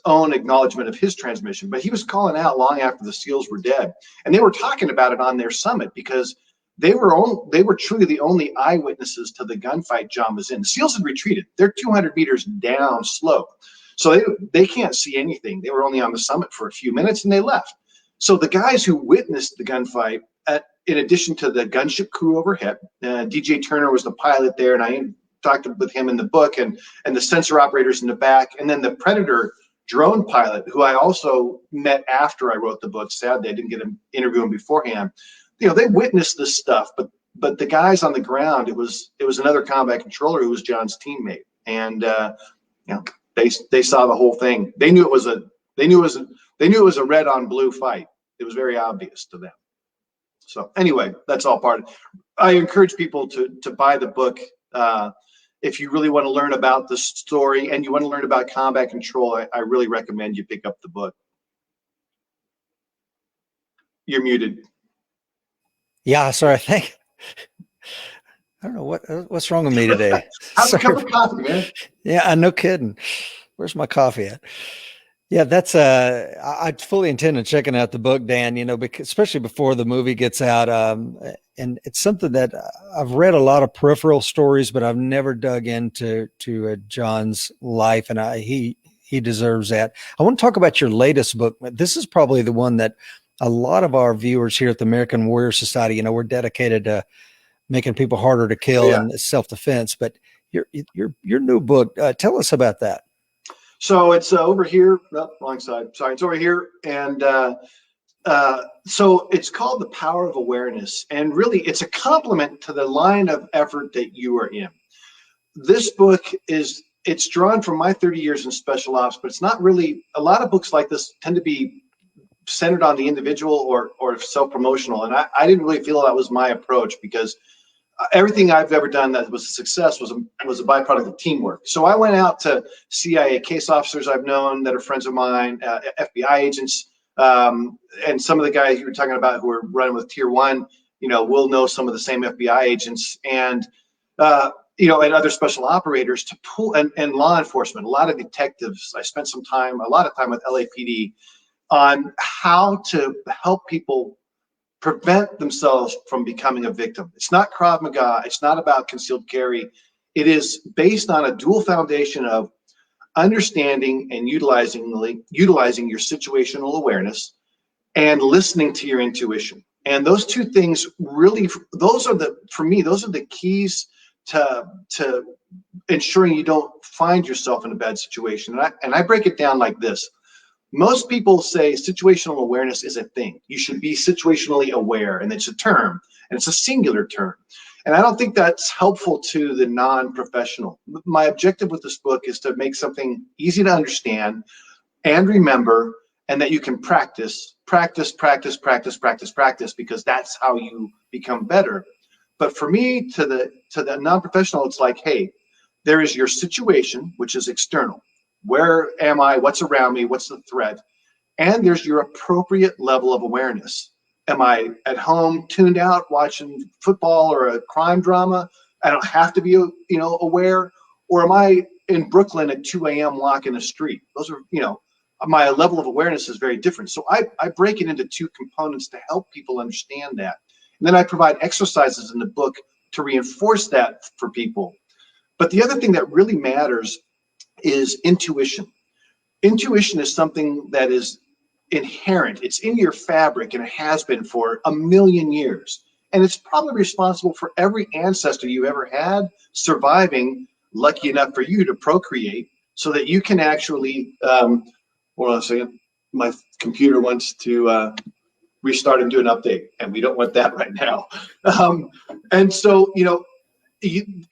own acknowledgement of his transmission, but he was calling out long after the SEALs were dead. And they were talking about it on their summit because they were truly the only eyewitnesses to the gunfight John was in. The SEALs had retreated. They're 200 meters down slope. So they can't see anything. They were only on the summit for a few minutes and they left. So the guys who witnessed the gunfight, in addition to the gunship crew overhead, DJ Turner was the pilot there, and I talked with him in the book, and the sensor operators in the back, and then the Predator drone pilot, who I also met after I wrote the book. Sadly, I didn't get an interview him beforehand. They witnessed this stuff, but the guys on the ground, it was another combat controller who was John's teammate, and they saw the whole thing. They knew it was a red on blue fight. It was very obvious to them. So anyway, that's all part of it. I encourage people to buy the book. If you really want to learn about the story and you want to learn about combat control, I really recommend you pick up the book. You're muted. Yeah, sorry. I don't know what's wrong with me today. How's a cup of coffee, man? Yeah, no kidding. Where's my coffee at? Yeah, that's I fully intend on checking out the book, Dan, because especially before the movie gets out. And it's something that I've read a lot of peripheral stories, but I've never dug into John's life, and he deserves that. I want to talk about your latest book. This is probably the one that a lot of our viewers here at the American Warrior Society, we're dedicated to making people harder to kill and self-defense. But your new book, tell us about that. So it's over here. No, wrong side. Sorry, it's over here. And so it's called The Power of Awareness. And really, it's a complement to the line of effort that you are in. This book it's drawn from my 30 years in special ops, but it's not really, a lot of books like this tend to be centered on the individual or self-promotional. And I didn't really feel that was my approach, because everything I've ever done that was a success was a byproduct of teamwork. So I went out to CIA case officers I've known that are friends of mine, FBI agents, and some of the guys you were talking about who are running with Tier 1, will know some of the same FBI agents, and and other special operators to pull, and law enforcement, a lot of detectives. I spent a lot of time with LAPD on how to help people prevent themselves from becoming a victim. It's not Krav Maga. It's not about concealed carry. It is based on a dual foundation of understanding and utilizing your situational awareness, and listening to your intuition. And those two things really, for me, those are the keys to ensuring you don't find yourself in a bad situation. And I break it down like this. Most people say situational awareness is a thing. You should be situationally aware, and it's a term, and it's a singular term. And I don't think that's helpful to the non-professional. My objective with this book is to make something easy to understand and remember, and that you can practice, because that's how you become better. But for me, to the non-professional, it's like, hey, there is your situation, which is external. Where am I? What's around me? What's the threat? And there's your appropriate level of awareness. Am I at home tuned out watching football or a crime drama? I don't have to be, aware. Or am I in Brooklyn at 2 a.m. walking a street? Those are, my level of awareness is very different. So I break it into two components to help people understand that. And then I provide exercises in the book to reinforce that for people. But the other thing that really matters is intuition. Intuition is something that is inherent. It's in your fabric, and it has been for 1,000,000 years. And it's probably responsible for every ancestor you ever had surviving, lucky enough for you to procreate, so that you can actually, hold on a second, my computer wants to restart and do an update, and we don't want that right now. And so,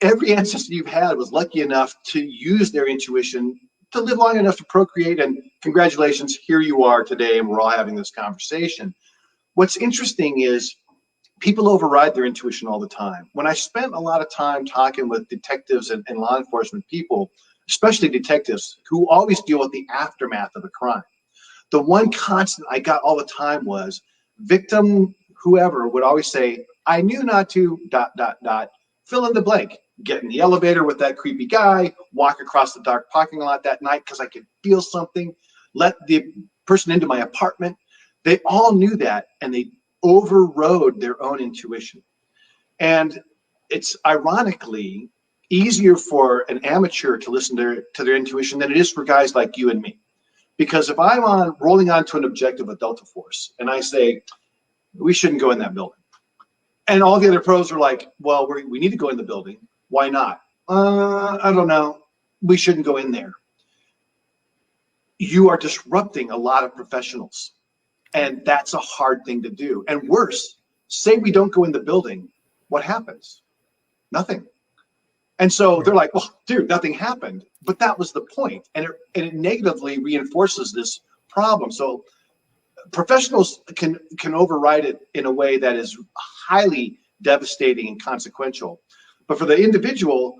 every ancestor you've had was lucky enough to use their intuition to live long enough to procreate, and congratulations, here you are today, and we're all having this conversation. What's interesting is people override their intuition all the time. When I spent a lot of time talking with detectives and law enforcement people, especially detectives who always deal with the aftermath of a crime, the one constant I got all the time was victim, whoever would always say, I knew not to, ... fill in the blank. Get in the elevator with that creepy guy, walk across the dark parking lot that night because I could feel something, let the person into my apartment. They all knew that, and they overrode their own intuition. And it's ironically easier for an amateur to listen to their intuition than it is for guys like you and me. Because if I'm rolling onto an objective with Delta Force, and I say, we shouldn't go in that building, and all the other pros are like, well, we need to go in the building. Why not? I don't know. We shouldn't go in there. You are disrupting a lot of professionals. And that's a hard thing to do. And worse, say we don't go in the building. What happens? Nothing. And so they're like, well, dude, nothing happened. But that was the point. And it negatively reinforces this problem. So professionals can override it in a way that is highly devastating and consequential. But for the individual,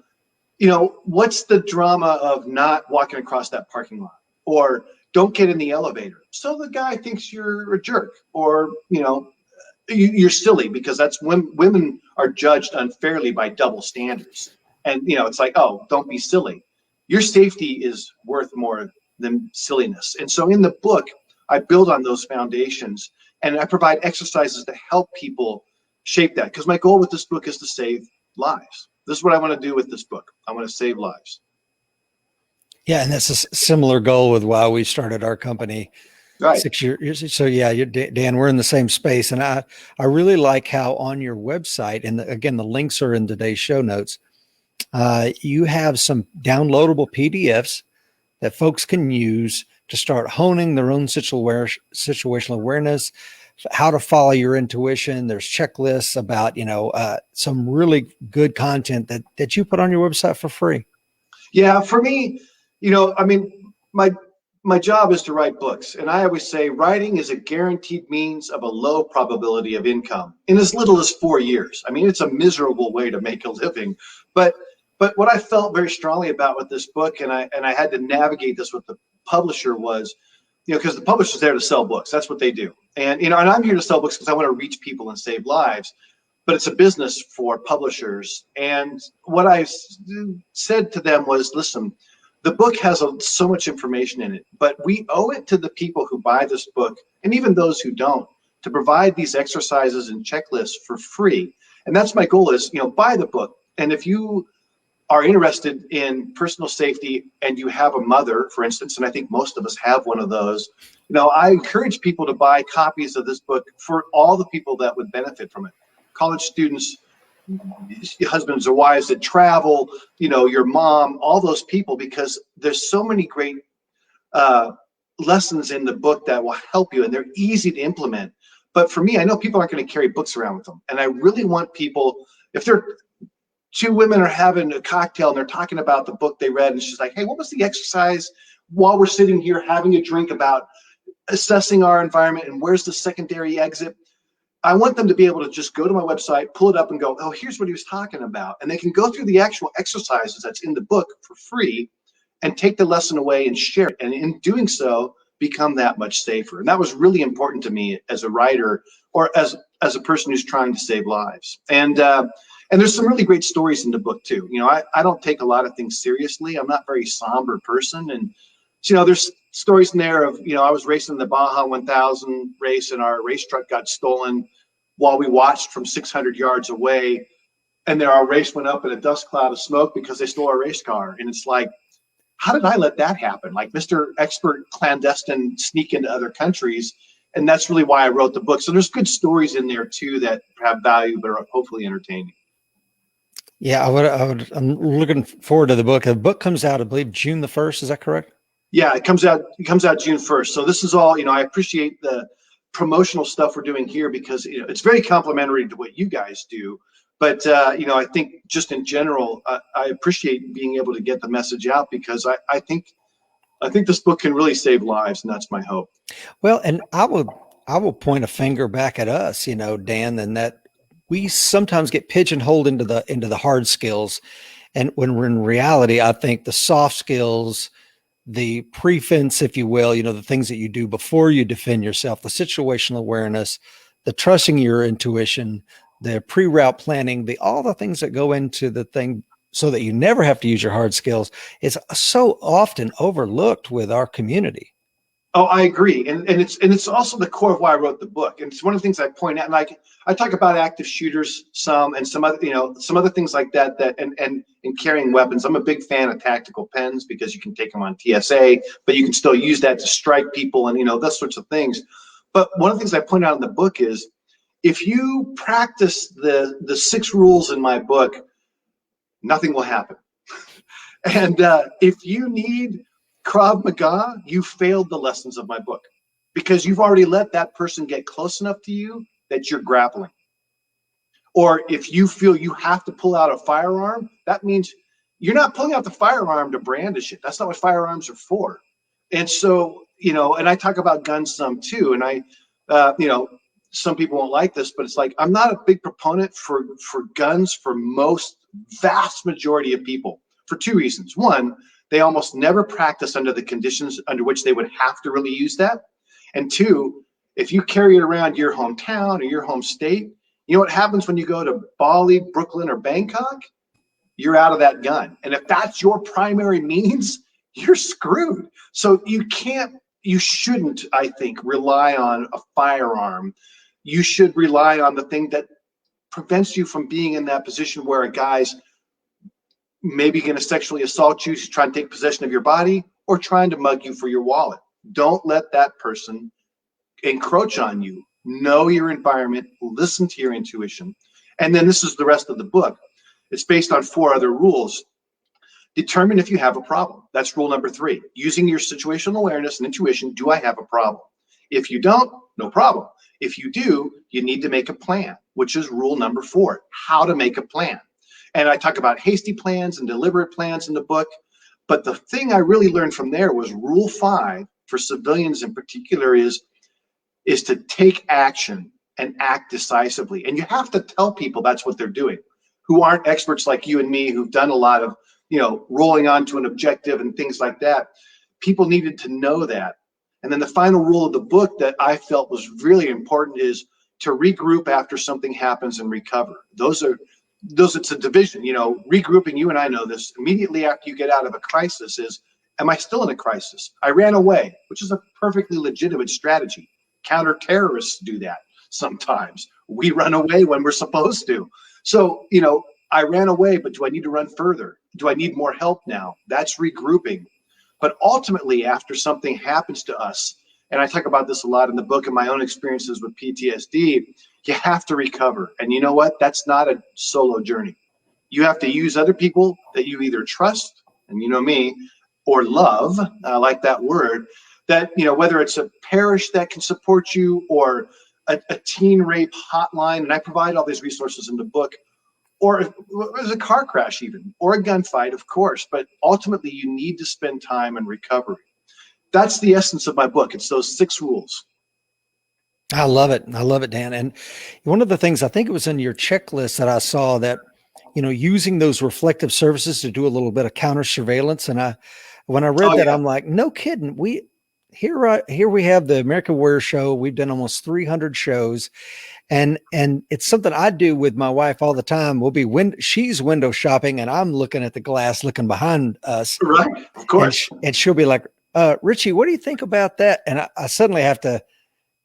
what's the drama of not walking across that parking lot, or don't get in the elevator? So the guy thinks you're a jerk, or you're silly, because that's when women are judged unfairly by double standards. And it's like, oh, don't be silly. Your safety is worth more than silliness. And so in the book, I build on those foundations, and I provide exercises to help people shape that, because my goal with this book is to save lives. This is what I want to do with this book. I want to save lives. Yeah, and that's a similar goal with why we started our company, right, 6 years. So yeah, Dan, we're in the same space, and I really like how on your website, and again, the links are in today's show notes, you have some downloadable PDFs that folks can use to start honing their own situational awareness, how to follow your intuition. There's checklists about, some really good content that you put on your website for free. Yeah, for me, my job is to write books. And I always say writing is a guaranteed means of a low probability of income in as little as 4 years. I mean, it's a miserable way to make a living. But what I felt very strongly about with this book, and I had to navigate this with the publisher, was, because the publisher's there to sell books. That's what they do. And, and I'm here to sell books because I want to reach people and save lives. But it's a business for publishers. And what I said to them was, listen, the book has so much information in it, but we owe it to the people who buy this book, and even those who don't, to provide these exercises and checklists for free. And that's my goal is, buy the book. And if you are interested in personal safety and you have a mother, for instance, and I think most of us have one of those, I encourage people to buy copies of this book for all the people that would benefit from it. College students, husbands or wives that travel, your mom, all those people, because there's so many great lessons in the book that will help you, and they're easy to implement. But for me, I know people aren't going to carry books around with them. And I really want people, if they're two women are having a cocktail and they're talking about the book they read, and she's like, hey, what was the exercise while we're sitting here having a drink about assessing our environment and where's the secondary exit? I want them to be able to just go to my website, pull it up and go, oh, here's what he was talking about. And they can go through the actual exercises that's in the book for free and take the lesson away and share it. And in doing so, become that much safer. And that was really important to me as a writer, or as a person who's trying to save lives. And there's some really great stories in the book too. I don't take a lot of things seriously. I'm not a very somber person. And there's stories in there of, I was racing the Baja 1000 race and our race truck got stolen while we watched from 600 yards away. And then our race went up in a dust cloud of smoke because they stole our race car. And it's like, how did I let that happen? Like Mr. Expert clandestine sneak into other countries. And that's really why I wrote the book. So there's good stories in there too that have value, but are hopefully entertaining. Yeah, I'm looking forward to the book. The book comes out, I believe, June the 1st. Is that correct? Yeah, it comes out June 1st. So this is all, I appreciate the promotional stuff we're doing here because, it's very complimentary to what you guys do. But, I think just in general, I appreciate being able to get the message out because I think this book can really save lives, and that's my hope. Well, and I will point a finger back at us, Dan, and that we sometimes get pigeonholed into the hard skills. And when we're in reality, I think the soft skills, the prefense, if you will, the things that you do before you defend yourself, the situational awareness, the trusting your intuition, the pre-route planning, all the things that go into the thing so that you never have to use your hard skills is so often overlooked with our community. Oh, I agree. And it's also the core of why I wrote the book. And it's one of the things I point out, and I talk about active shooters and some other things like that and carrying weapons. I'm a big fan of tactical pens because you can take them on TSA, but you can still use that to strike people and those sorts of things. But one of the things I point out in the book is if you practice the 6 rules in my book, nothing will happen. And if you need Krav Maga, you failed the lessons of my book because you've already let that person get close enough to you that you're grappling. Or if you feel you have to pull out a firearm, that means you're not pulling out the firearm to brandish it. That's not what firearms are for. And so, and I talk about guns some too. And I, some people won't like this, but it's like, I'm not a big proponent for guns for vast majority of people for 2 reasons. One, they almost never practice under the conditions under which they would have to really use that. And 2, if you carry it around your hometown or your home state, you know what happens when you go to Bali, Brooklyn, or Bangkok? You're out of that gun. And if that's your primary means, you're screwed. So you shouldn't, I think, rely on a firearm. You should rely on the thing that prevents you from being in that position where a guy's maybe going to sexually assault you, trying to take possession of your body, or trying to mug you for your wallet. Don't let that person encroach on you. Know your environment, listen to your intuition. And then this is the rest of the book. It's based on 4 other rules. Determine if you have a problem. That's rule number 3. Using your situational awareness and intuition, do I have a problem? If you don't, no problem. If you do, you need to make a plan, which is rule number 4, how to make a plan. And I talk about hasty plans and deliberate plans in the book. But the thing I really learned from there was rule 5 for civilians in particular is to take action and act decisively. And you have to tell people that's what they're doing, who aren't experts like you and me, who've done a lot of, rolling onto an objective and things like that. People needed to know that. And then the final rule of the book that I felt was really important is to regroup after something happens and recover. It's a division, regrouping. You and I know this. Immediately after you get out of a crisis is, am I still in a crisis? I ran away, which is a perfectly legitimate strategy. Counter-terrorists do that sometimes. We run away when we're supposed to. So, I ran away, but do I need to run further? do I need more help now? That's regrouping. But ultimately, after something happens to us, and I talk about this a lot in the book and my own experiences with PTSD, you have to recover. And you know what? That's not a solo journey. You have to use other people that you either trust, and you know me, or love, I like that word, that, you know, whether it's a parish that can support you or a teen rape hotline, and I provide all these resources in the book, or if it was a car crash even, or a gunfight, of course, but ultimately you need to spend time in recovery. That's the essence of my book. It's those 6 rules. I love it. I love it, Dan. And one of the things, I think it was in your checklist that I saw, that, you know, using those reflective services to do a little bit of counter surveillance. And when I read that, Yeah. I'm like, no kidding. Here we have the American Warrior Show. We've done almost 300 shows. And it's something I do with my wife all the time. She's window shopping and I'm looking at the glass, looking behind us. Right. Of course. And she'll be like, Richie, what do you think about that? And I suddenly have to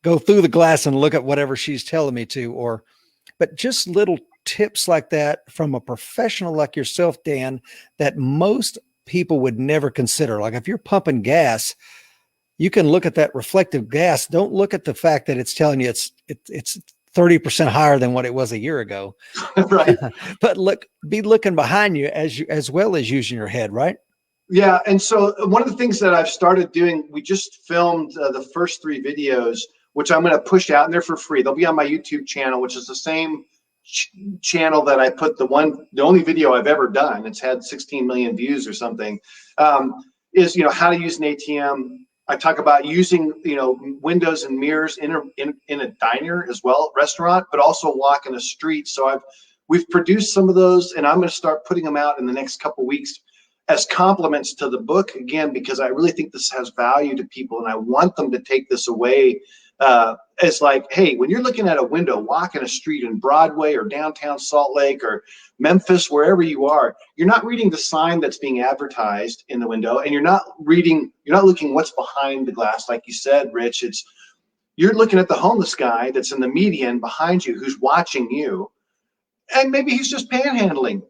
go through the glass and look at whatever she's telling me to, but just little tips like that from a professional like yourself, Dan, that most people would never consider. Like if you're pumping gas, you can look at that reflective gas. Don't look at the fact that it's telling you it's 30% higher than what it was a year ago. Right. But be looking behind you as well as using your head, right? Yeah. And so one of the things that I've started doing, we just filmed the first 3 videos, which I'm going to push out, and they're for free. They'll be on my YouTube channel, which is the same channel that I put the only video I've ever done. It's had 16 million views or something. Is, you know, how to use an ATM. I talk about using, you know, windows and mirrors in a diner as well, restaurant, but also walking the street. So we've produced some of those, and I'm going to start putting them out in the next couple of weeks as compliments to the book, again, because I really think this has value to people, and I want them to take this away as like, hey, when you're looking at a window, walking a street in Broadway or downtown Salt Lake or Memphis, wherever you are, you're not reading the sign that's being advertised in the window, and you're not looking what's behind the glass, like you said, Rich. You're looking at the homeless guy that's in the median behind you, who's watching you, and maybe he's just panhandling,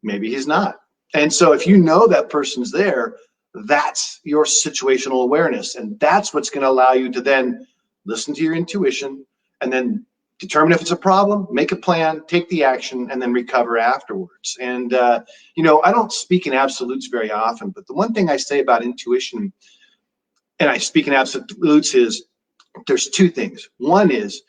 maybe he's not. And so if you know that person's there, that's your situational awareness, and that's what's going to allow you to then listen to your intuition and then determine if it's a problem, make a plan, take the action, and then recover afterwards. And, you know, I don't speak in absolutes very often, but the one thing I say about intuition, and I speak in absolutes, is there's 2 things. One is,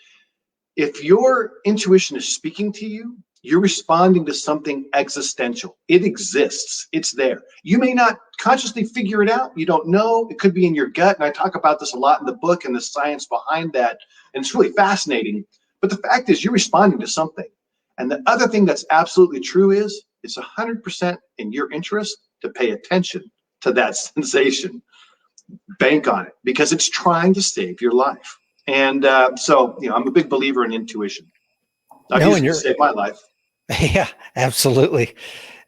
if your intuition is speaking to you, you're responding to something existential. It exists. It's there. You may not consciously figure it out. You don't know. It could be in your gut. And I talk about this a lot in the book and the science behind that. And it's really fascinating. But the fact is, you're responding to something. And the other thing that's absolutely true is it's 100% in your interest to pay attention to that sensation. Bank on it, because it's trying to save your life. And so, you know, I'm a big believer in intuition. I've used it to save my life. Yeah, absolutely.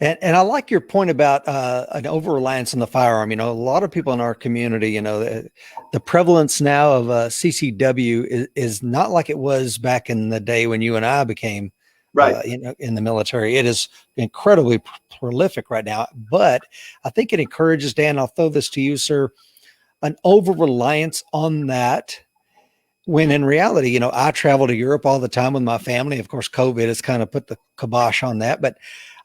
And I like your point about an over-reliance on the firearm. You know, a lot of people in our community, you know, the prevalence now of CCW is not like it was back in the day when you and I became right. You know, in the military. It is incredibly prolific right now. But I think it encourages, Dan, I'll throw this to you, sir, an over-reliance on that. When in reality, you know, I travel to Europe all the time with my family. Of course, COVID has kind of put the kibosh on that, but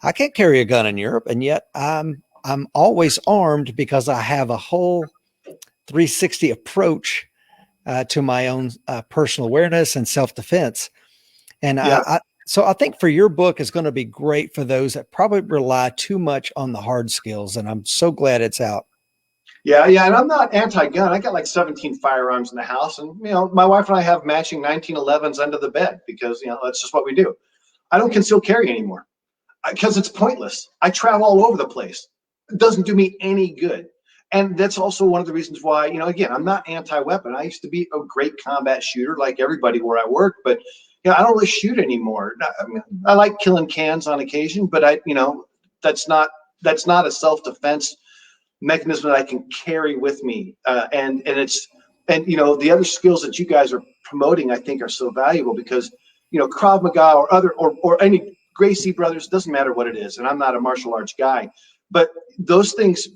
I can't carry a gun in Europe. And yet I'm always armed because I have a whole 360 approach to my own personal awareness and self-defense. And so I think for your book is going to be great for those that probably rely too much on the hard skills. And I'm so glad it's out. Yeah, and I'm not anti-gun. I got like 17 firearms in the house, and you know, my wife and I have matching 1911s under the bed because, you know, that's just what we do. I don't conceal carry anymore because it's pointless. I travel all over the place. It doesn't do me any good. And that's also one of the reasons why, you know, again, I'm not anti-weapon. I used to be a great combat shooter like everybody where I work, but you know, I don't really shoot anymore. I mean, I like killing cans on occasion, but you know, that's not a self-defense mechanism that I can carry with me. And you know, the other skills that you guys are promoting, I think, are so valuable because, you know, Krav Maga or any Gracie brothers, doesn't matter what it is. And I'm not a martial arts guy, But those things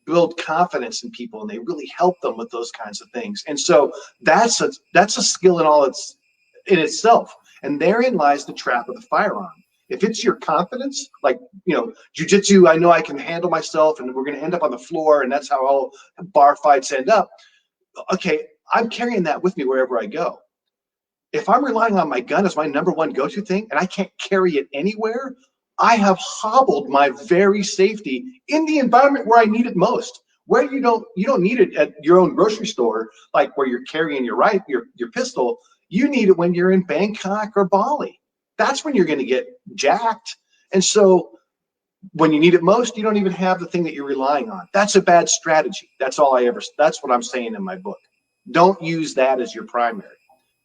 build confidence in people, and they really help them with those kinds of things. And so that's a skill in itself. And therein lies the trap of the firearm. If it's your confidence, like, jujitsu, I know I can handle myself, and we're going to end up on the floor, and that's how all bar fights end up. Okay, I'm carrying that with me wherever I go. If I'm relying on my gun as my number one go-to thing, and I can't carry it anywhere, I have hobbled my very safety in the environment where I need it most. Where you don't need it at your own grocery store, like where you're carrying your pistol. You need it when you're in Bangkok or Bali. That's when you're going to get jacked. And so when you need it most, you don't even have the thing that you're relying on. That's a bad strategy. That's what I'm saying in my book. Don't use that as your primary.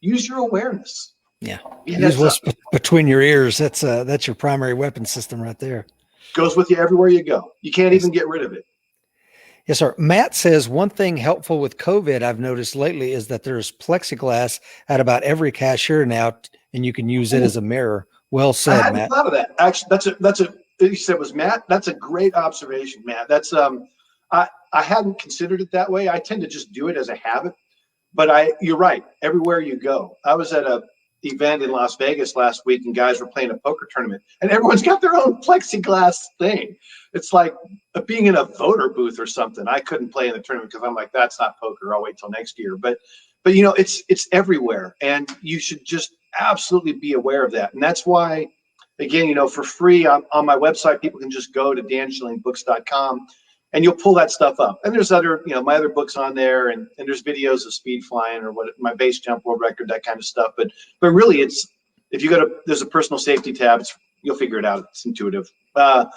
Use your awareness. Yeah. Use what's between your ears. That's your primary weapon system right there. Goes with you everywhere you go. You can't even get rid of it. Yes, sir. Matt says one thing helpful with COVID I've noticed lately is that there's plexiglass at about every cashier now, and you can use it as a mirror. Well said, Matt. I hadn't thought of that. Actually, you said it was Matt. That's a great observation, Matt. That's I hadn't considered it that way. I tend to just do it as a habit. But you're right. Everywhere you go. I was at a event in Las Vegas last week, and guys were playing a poker tournament, and everyone's got their own plexiglass thing. It's like being in a voter booth or something. I couldn't play in the tournament because I'm like, that's not poker. I'll wait till next year. But it's everywhere, and you should just absolutely be aware of that. And that's why, again, for free on my website, people can just go to danschillingbooks.com. And you'll pull that stuff up. And there's other, my other books on there, and there's videos of speed flying or my base jump world record, that kind of stuff. But really, if you there's a personal safety tab, you'll figure it out. It's intuitive. But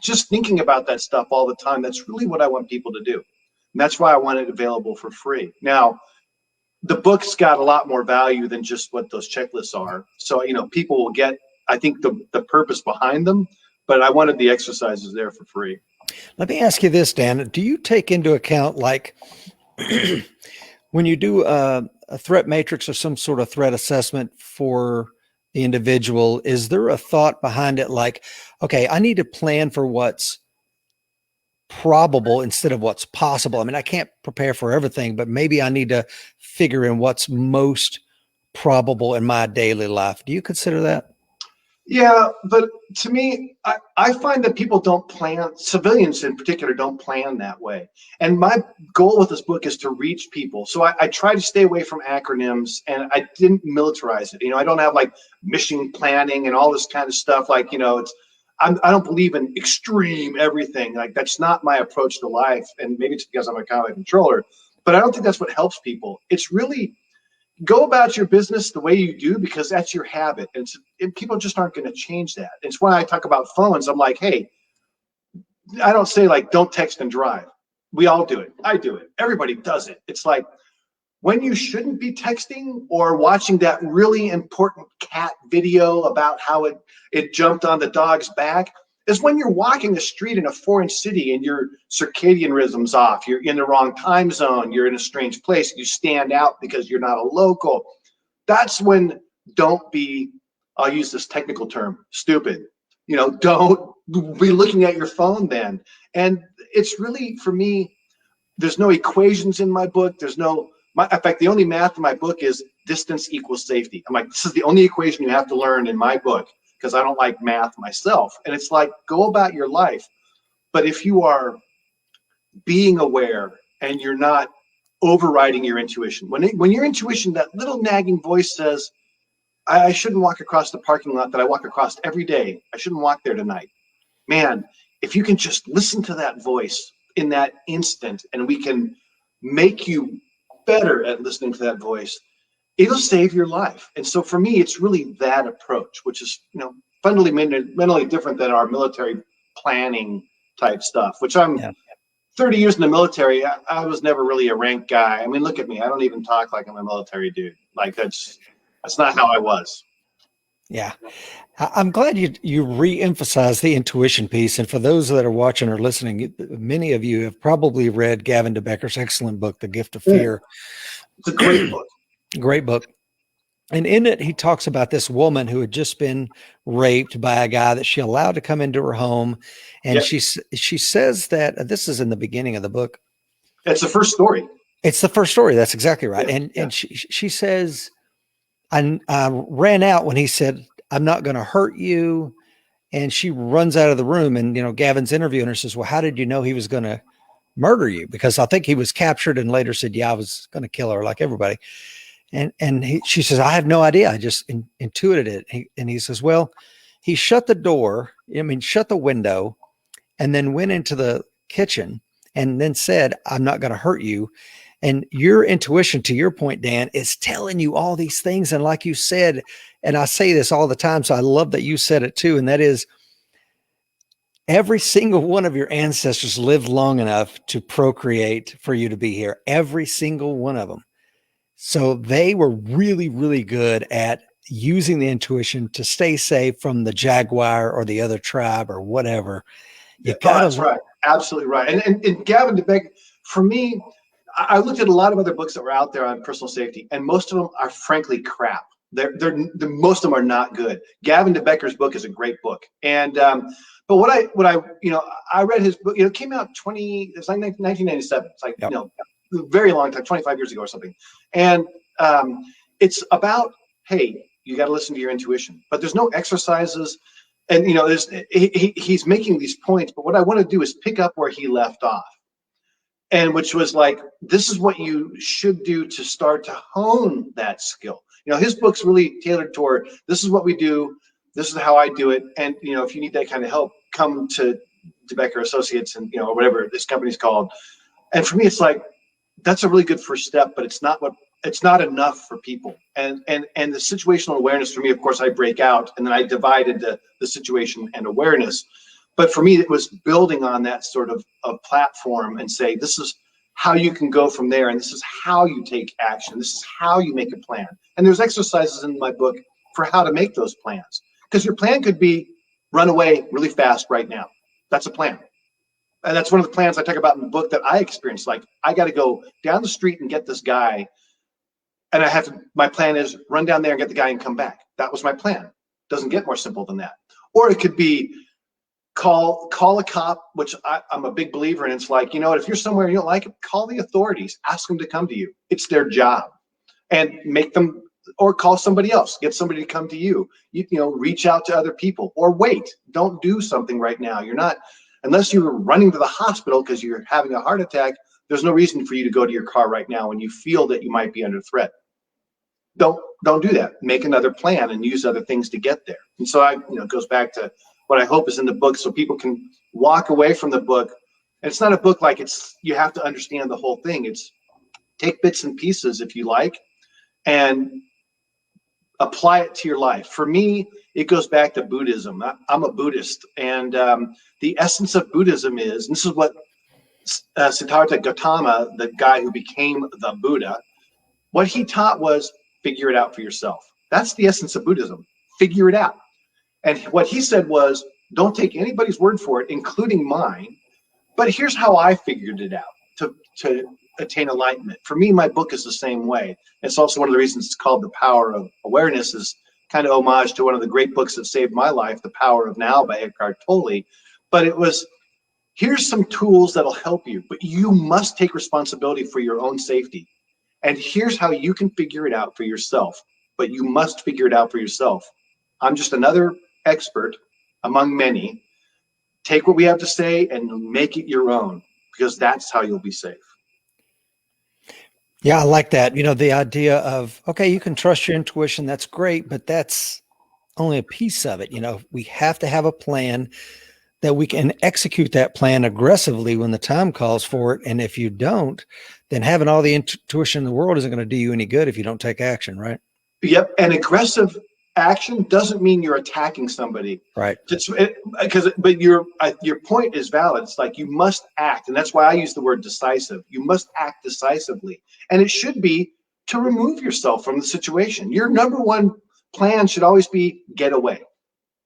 just thinking about that stuff all the time, that's really what I want people to do. And that's why I want it available for free. Now, the book's got a lot more value than just what those checklists are. So, people will get, I think, the purpose behind them, but I wanted the exercises there for free. Let me ask you this, Dan. Do you take into account, like, when you do a threat matrix or some sort of threat assessment for the individual, is there a thought behind it like, okay, I need to plan for what's probable instead of what's possible? I mean, I can't prepare for everything, but maybe I need to figure in what's most probable in my daily life. Do you consider that? Yeah, but to me, I find that people don't plan, civilians in particular, don't plan that way. And my goal with this book is to reach people. So I try to stay away from acronyms, and I didn't militarize it. I don't have like mission planning and all this kind of stuff. Like, I don't believe in extreme everything. Like, that's not my approach to life. And maybe it's because I'm a combat controller, but I don't think that's what helps people. It's really go about your business the way you do, because that's your habit, and people just aren't going to change that. It's when I talk about phones, I'm like, hey, I don't say like don't text and drive. We all do it. I do it. Everybody does it. It's like when you shouldn't be texting or watching that really important cat video about how it jumped on the dog's back is when you're walking the street in a foreign city and your circadian rhythm's off. You're in the wrong time zone. You're in a strange place. You stand out because you're not a local. That's when don't be, I'll use this technical term, stupid. Don't be looking at your phone then. And it's really, for me, there's no equations in my book. In fact, the only math in my book is distance equals safety. I'm like, this is the only equation you have to learn in my book, because I don't like math myself. And it's like, go about your life. But if you are being aware and you're not overriding your intuition, when your intuition, that little nagging voice says, I shouldn't walk across the parking lot that I walk across every day. I shouldn't walk there tonight. Man, if you can just listen to that voice in that instant, and we can make you better at listening to that voice, it'll save your life. And so for me, it's really that approach, which is, fundamentally different than our military planning type stuff, which I'm 30 years in the military. I was never really a rank guy. I mean, look at me. I don't even talk like I'm a military dude. Like that's not how I was. Yeah. I'm glad you re-emphasized the intuition piece. And for those that are watching or listening, many of you have probably read Gavin DeBecker's excellent book, The Gift of Fear. It's a great book. Great book. And in it, he talks about this woman who had just been raped by a guy that she allowed to come into her home. And Yep. she says that this is in the beginning of the book. It's the first story. It's the first story. That's exactly right. Yeah, And yeah. and she says, I ran out when he said, "I'm not going to hurt you." And she runs out of the room. And, Gavin's interviewing her, says, "Well, how did you know he was going to murder you?" Because I think he was captured and later said, "Yeah, I was going to kill her like everybody." And she says, "I have no idea. I just intuited it." And he says, "Well, he shut the door. Shut the window, and then went into the kitchen and then said, 'I'm not going to hurt you.'" And your intuition, to your point, Dan, is telling you all these things. And like you said, and I say this all the time, so I love that you said it too. And that is, every single one of your ancestors lived long enough to procreate for you to be here. Every single one of them. So they were really, really good at using the intuition to stay safe from the jaguar or the other tribe or whatever. That's right. Absolutely right. And Gavin DeBeck, for me, I looked at a lot of other books that were out there on personal safety, and most of them are frankly crap. Most of them are not good. Gavin DeBecker's book is a great book. And but what I read his book, it came out it's like 1997. It's like, Yep. Very long time, 25 years ago or something. And it's about, hey, you got to listen to your intuition, but there's no exercises. And, he's making these points, but what I want to do is pick up where he left off. And which was like, this is what you should do to start to hone that skill. His book's really tailored toward, this is what we do. This is how I do it. And, if you need that kind of help, come to DeBecker Associates and, or whatever this company's called. And for me, it's like, that's a really good first step, but it's not enough for people. And the situational awareness for me, of course, I break out and then I divide into the situation and awareness. But for me, it was building on that sort of platform and say, this is how you can go from there. And this is how you take action. This is how you make a plan. And there's exercises in my book for how to make those plans. Because your plan could be run away really fast right now. That's a plan. And that's one of the plans I talk about in the book that I experienced. Like, I got to go down the street and get this guy. And my plan is run down there and get the guy and come back. That was my plan. Doesn't get more simple than that. Or it could be call a cop, which I'm a big believer in. It's like, if you're somewhere and you don't like it, call the authorities, ask them to come to you. It's their job. And make them, or call somebody else, get somebody to come to you. Reach out to other people, or wait. Don't do something right now. You're not, unless you're running to the hospital because you're having a heart attack, there's no reason for you to go to your car right now when you feel that you might be under threat. Don't do that. Make another plan and use other things to get there. And so it goes back to what I hope is in the book, so people can walk away from the book. And it's not a book like you have to understand the whole thing. It's take bits and pieces if you like, and apply it to your life. For me, it goes back to Buddhism. I'm a Buddhist, and the essence of Buddhism is, and this is what Siddhartha Gautama, the guy who became the Buddha, what he taught was figure it out for yourself. That's the essence of Buddhism. Figure it out. And what he said was, don't take anybody's word for it, including mine. But here's how I figured it out to attain enlightenment. For me, my book is the same way. It's also one of the reasons it's called The Power of Awareness, is kind of homage to one of the great books that saved my life, The Power of Now by Eckhart Tolle. But it was, here's some tools that'll help you, but you must take responsibility for your own safety. And here's how you can figure it out for yourself, but you must figure it out for yourself. I'm just another expert among many. Take what we have to say and make it your own, because that's how you'll be safe. Yeah, I like that. The idea of, okay, you can trust your intuition. That's great, but that's only a piece of it. We have to have a plan that we can execute that plan aggressively when the time calls for it. And if you don't, then having all the intuition in the world isn't going to do you any good if you don't take action, right? Yep. And aggressive action doesn't mean you're attacking somebody. Right. But your point is valid. It's like, you must act. And that's why I use the word decisive. You must act decisively. And it should be to remove yourself from the situation. Your number one plan should always be get away.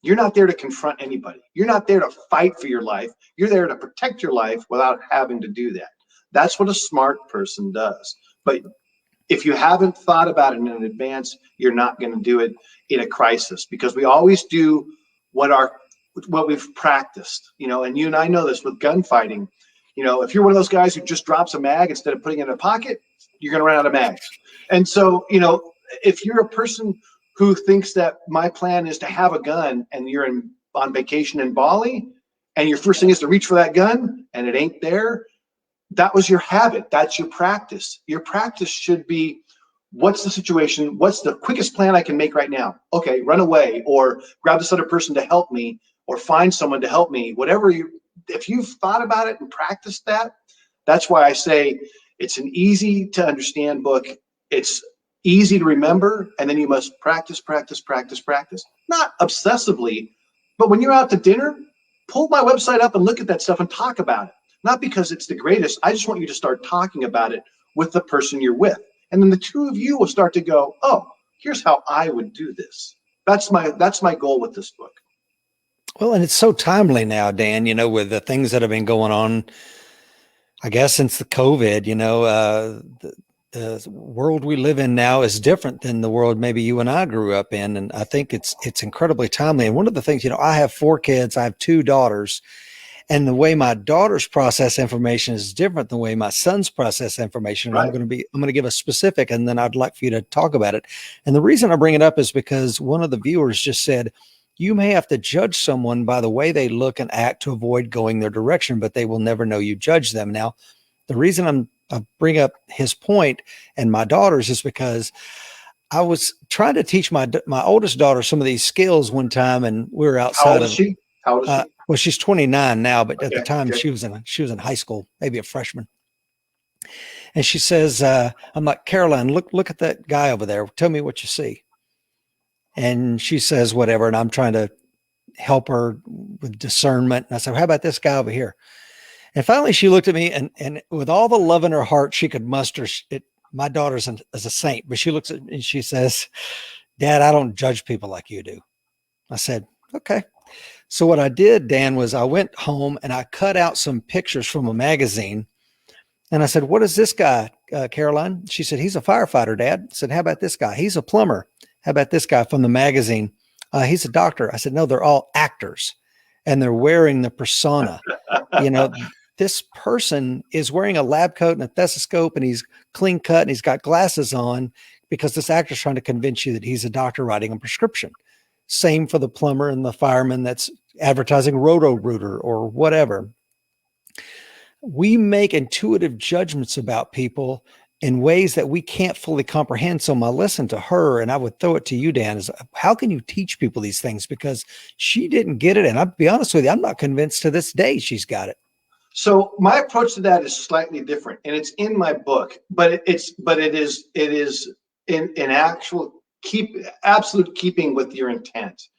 You're not there to confront anybody. You're not there to fight for your life. You're there to protect your life without having to do that. That's what a smart person does. But If you haven't thought about it in advance, you're not going to do it in a crisis, because we always do what we've practiced, and you and I know this with gunfighting. If you're one of those guys who just drops a mag instead of putting it in a pocket, you're going to run out of mags. And so, if you're a person who thinks that my plan is to have a gun and you're on vacation in Bali and your first thing is to reach for that gun and it ain't there, that was your habit. That's your practice. Your practice should be, what's the situation? What's the quickest plan I can make right now? Okay, run away, or grab this other person to help me, or find someone to help me. If you've thought about it and practiced that, that's why I say it's an easy to understand book. It's easy to remember, and then you must practice. Not obsessively, but when you're out to dinner, pull my website up and look at that stuff and talk about it. Not because it's the greatest. I just want you to start talking about it with the person you're with. And then the two of you will start to go, oh, here's how I would do this. That's my goal with this book. Well, and it's so timely now, Dan, with the things that have been going on, I guess, since the COVID, the world we live in now is different than the world maybe you and I grew up in. And I think it's incredibly timely. And one of the things, I have 4 kids, I have 2 daughters, and the way my daughters process information is different than the way my sons process information. Right. I'm going to give a specific, and then I'd like for you to talk about it. And the reason I bring it up is because one of the viewers just said, you may have to judge someone by the way they look and act to avoid going their direction, but they will never know you judge them. Now, the reason I bring up his point and my daughters is because I was trying to teach my oldest daughter some of these skills one time, and we were outside. How old is she? Well, she's 29 now, but at the time she was in high school, maybe a freshman. And she says, I'm like, Caroline, look at that guy over there. Tell me what you see. And she says, whatever. And I'm trying to help her with discernment. And I said, how about this guy over here? And finally she looked at me, and with all the love in her heart she could muster, my daughter's as a saint, but she looks at me and she says, Dad, I don't judge people like you do. I said, okay. So what I did, Dan, was I went home and I cut out some pictures from a magazine. And I said, what is this guy, Caroline? She said, he's a firefighter, Dad. I said, how about this guy? He's a plumber. How about this guy from the magazine? He's a doctor. I said, no, they're all actors and they're wearing the persona. This person is wearing a lab coat and a stethoscope, and he's clean cut and he's got glasses on because this actor's trying to convince you that he's a doctor writing a prescription. Same for the plumber and the fireman that's advertising Roto-Rooter or whatever. We make intuitive judgments about people in ways that we can't fully comprehend. So my lesson to her, and I would throw it to you, Dan, is how can you teach people these things? Because she didn't get it. And I'll be honest with you, I'm not convinced to this day she's got it. So my approach to that is slightly different, and it's in my book, but it is in absolute keeping with your intent.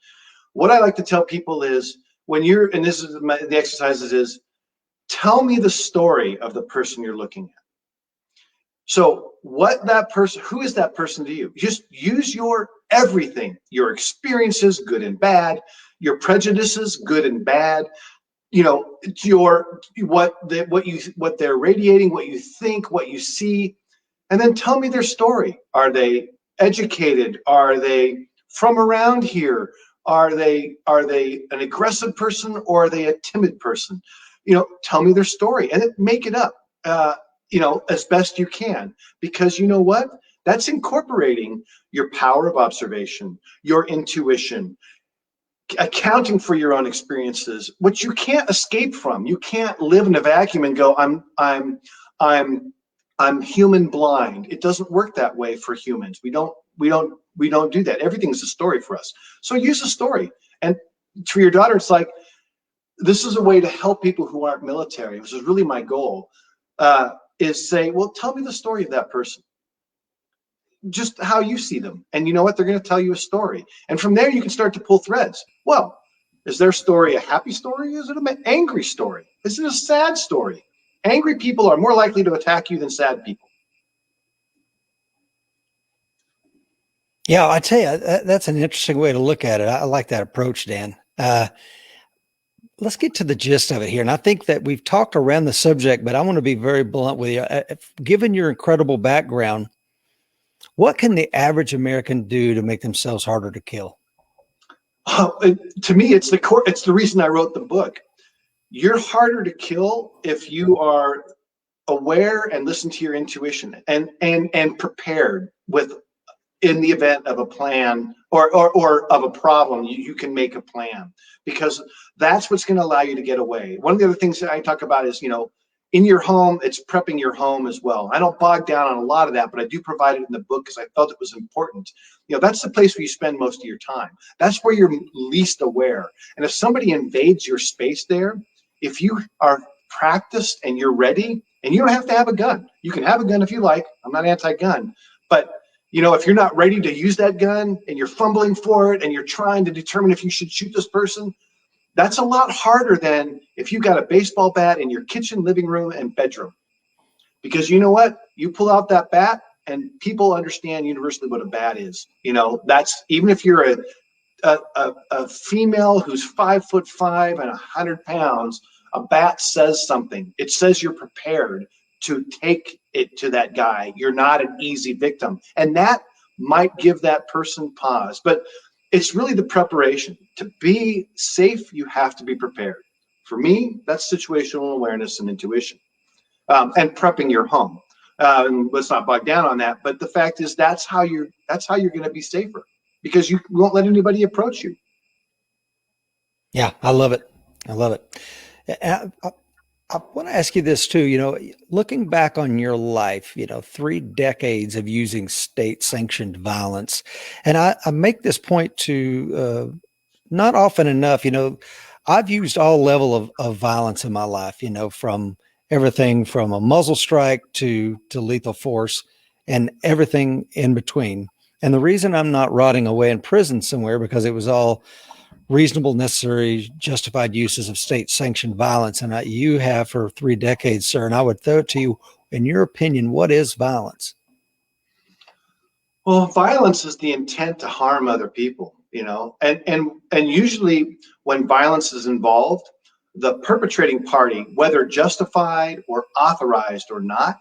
What I like to tell people is, when you're, and this is the exercises, is tell me the story of the person you're looking at. So who is that person to you? Just use your everything, your experiences, good and bad, your prejudices, good and bad, what they're radiating, what you think, what you see, and then tell me their story. Are they educated? Are they from around here? Are they an aggressive person, or are they a timid person? Tell me their story and make it up, as best you can, because you know what? That's incorporating your power of observation, your intuition, accounting for your own experiences, which you can't escape from. You can't live in a vacuum and go, I'm human blind. It doesn't work that way for humans. We don't do that. Everything's a story for us. So use a story. And for your daughter, it's like, this is a way to help people who aren't military, which is really my goal, is say, well, tell me the story of that person. Just how you see them. And you know what? They're going to tell you a story. And from there, you can start to pull threads. Well, is their story a happy story? Is it an angry story? Is it a sad story? Angry people are more likely to attack you than sad people. Yeah, I tell you, that's an interesting way to look at it. I like that approach, Dan. Let's get to the gist of it here. And I think that we've talked around the subject, but I want to be very blunt with you. Given your incredible background, What can the average American do to make themselves harder to kill? To me, it's the core. It's the reason I wrote the book. You're harder to kill if you are aware and listen to your intuition and prepared with in the event of a plan or of a problem, you can make a plan, because that's what's going to allow you to get away. One of the other things that I talk about is, in your home, it's prepping your home as well. I don't bog down on a lot of that, but I do provide it in the book because I felt it was important. That's the place where you spend most of your time. That's where you're least aware. And if somebody invades your space there, if you are practiced and you're ready, and you don't have to have a gun. You can have a gun if you like. I'm not anti-gun. But, if you're not ready to use that gun and you're fumbling for it and you're trying to determine if you should shoot this person, that's a lot harder than if you got a baseball bat in your kitchen, living room, and bedroom. Because you know what? You pull out that bat and people understand universally what a bat is. That's, even if you're a female who's 5'5" and 100 pounds, a bat says something. It says you're prepared to take it to that guy. You're not an easy victim. And that might give that person pause. But it's really the preparation. To be safe, you have to be prepared. For me, that's situational awareness and intuition, and prepping your home. And let's not bog down on that. But the fact is, that's how you're going to be safer, because you won't let anybody approach you. Yeah, I love it. I love it. I want to ask you this too, looking back on your life, 3 decades of using state sanctioned violence. And I make this point to not often enough, I've used all level of violence in my life, from everything from a muzzle strike to lethal force and everything in between. And the reason I'm not rotting away in prison somewhere, because it was all reasonable, necessary, justified uses of state-sanctioned violence. And you have for 3 decades, sir. And I would throw it to you, in your opinion, what is violence? Well, violence is the intent to harm other people, and usually when violence is involved, the perpetrating party, whether justified or authorized or not,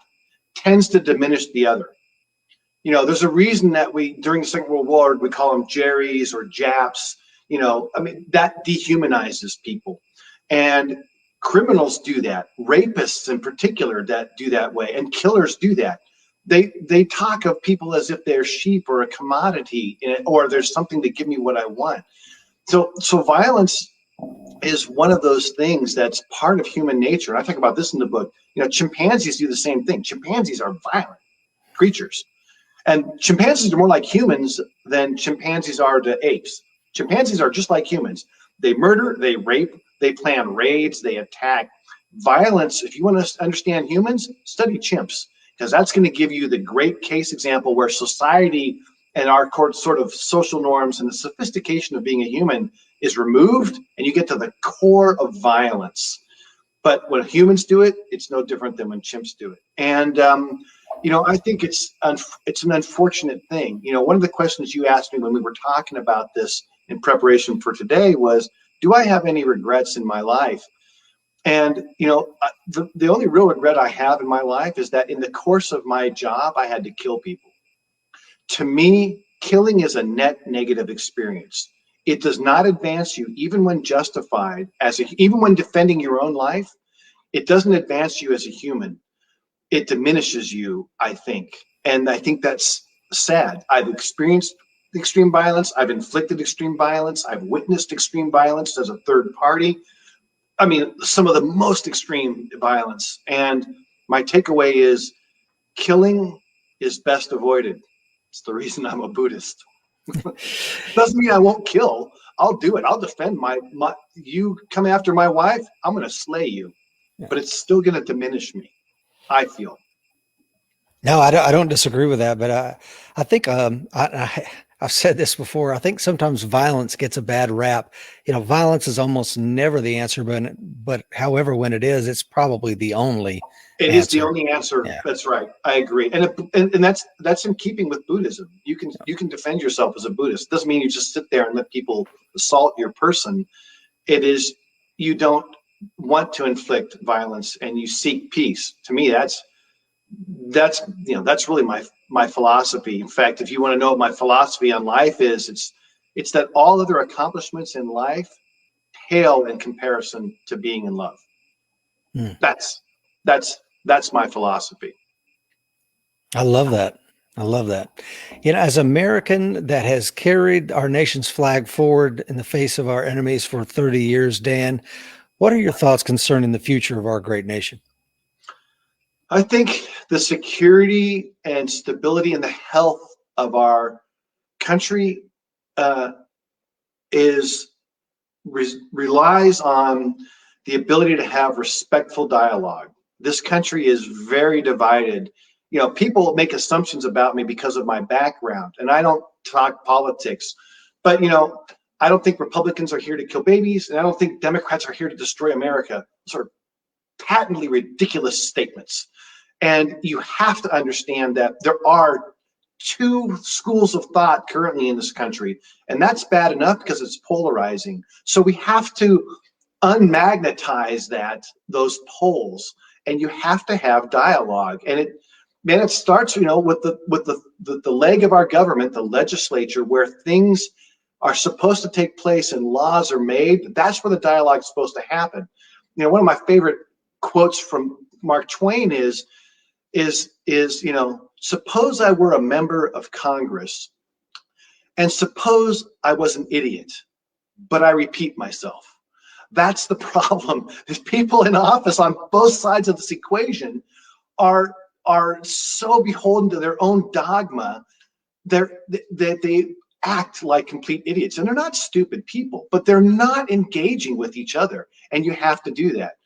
tends to diminish the other. There's a reason that during the Second World War, we call them Jerry's or Japs. That dehumanizes people. And criminals do that. Rapists in particular that do that way, and killers do that. They talk of people as if they're sheep or a commodity, or there's something to give me what I want. So violence is one of those things that's part of human nature. I talk about this in the book. Chimpanzees do the same thing. Chimpanzees are violent creatures. And chimpanzees are more like humans than chimpanzees are to apes. Chimpanzees are just like humans. They murder, they rape, they plan raids, they attack. Violence, if you want to understand humans, study chimps, because that's going to give you the great case example where society and our sort of social norms and the sophistication of being a human is removed, and you get to the core of violence. But when humans do it, it's no different than when chimps do it. And I think it's an unfortunate thing. One of the questions you asked me when we were talking about this in preparation for today was, do I have any regrets in my life? And, the only real regret I have in my life is that in the course of my job, I had to kill people. To me, killing is a net negative experience. It does not advance you, even when justified, even when defending your own life. It doesn't advance you as a human. It diminishes you, I think. And I think that's sad. I've experienced extreme violence. I've inflicted extreme violence. I've witnessed extreme violence as a third party. Some of the most extreme violence. And my takeaway is killing is best avoided. It's the reason I'm a Buddhist. Doesn't mean I won't kill. I'll do it. I'll defend you come after my wife, I'm going to slay you. Yeah. But it's still going to diminish me, I feel. No, I don't disagree with that, but I think I've said this before. I think sometimes violence gets a bad rap. Violence is almost never the answer, but however, when it is, it's probably the only. It is the only answer. Yeah. That's right. I agree, and that's in keeping with Buddhism. You can defend yourself as a Buddhist. Doesn't mean you just sit there and let people assault your person. It is you don't want to inflict violence and you seek peace. To me, that's really my philosophy. In fact, if you want to know what my philosophy on life is, it's that all other accomplishments in life pale in comparison to being in love. Hmm. That's my philosophy. I love that. I love that. As an American that has carried our nation's flag forward in the face of our enemies for 30 years, Dan, what are your thoughts concerning the future of our great nation? I think the security and stability and the health of our country relies on the ability to have respectful dialogue. This country is very divided. People make assumptions about me because of my background, and I don't talk politics, but I don't think Republicans are here to kill babies, and I don't think Democrats are here to destroy America. Those are patently ridiculous statements. And you have to understand that there are two schools of thought currently in this country, and that's bad enough because it's polarizing. So we have to unmagnetize those poles, and you have to have dialogue. And it starts, with the leg of our government, the legislature, where things are supposed to take place and laws are made. That's where the dialogue is supposed to happen. One of my favorite quotes from Mark Twain is suppose I were a member of Congress, and suppose I was an idiot, but I repeat myself. That's the problem. Is people in office on both sides of this equation are so beholden to their own dogma that they act like complete idiots. And they're not stupid people, but they're not engaging with each other. And you have to do that.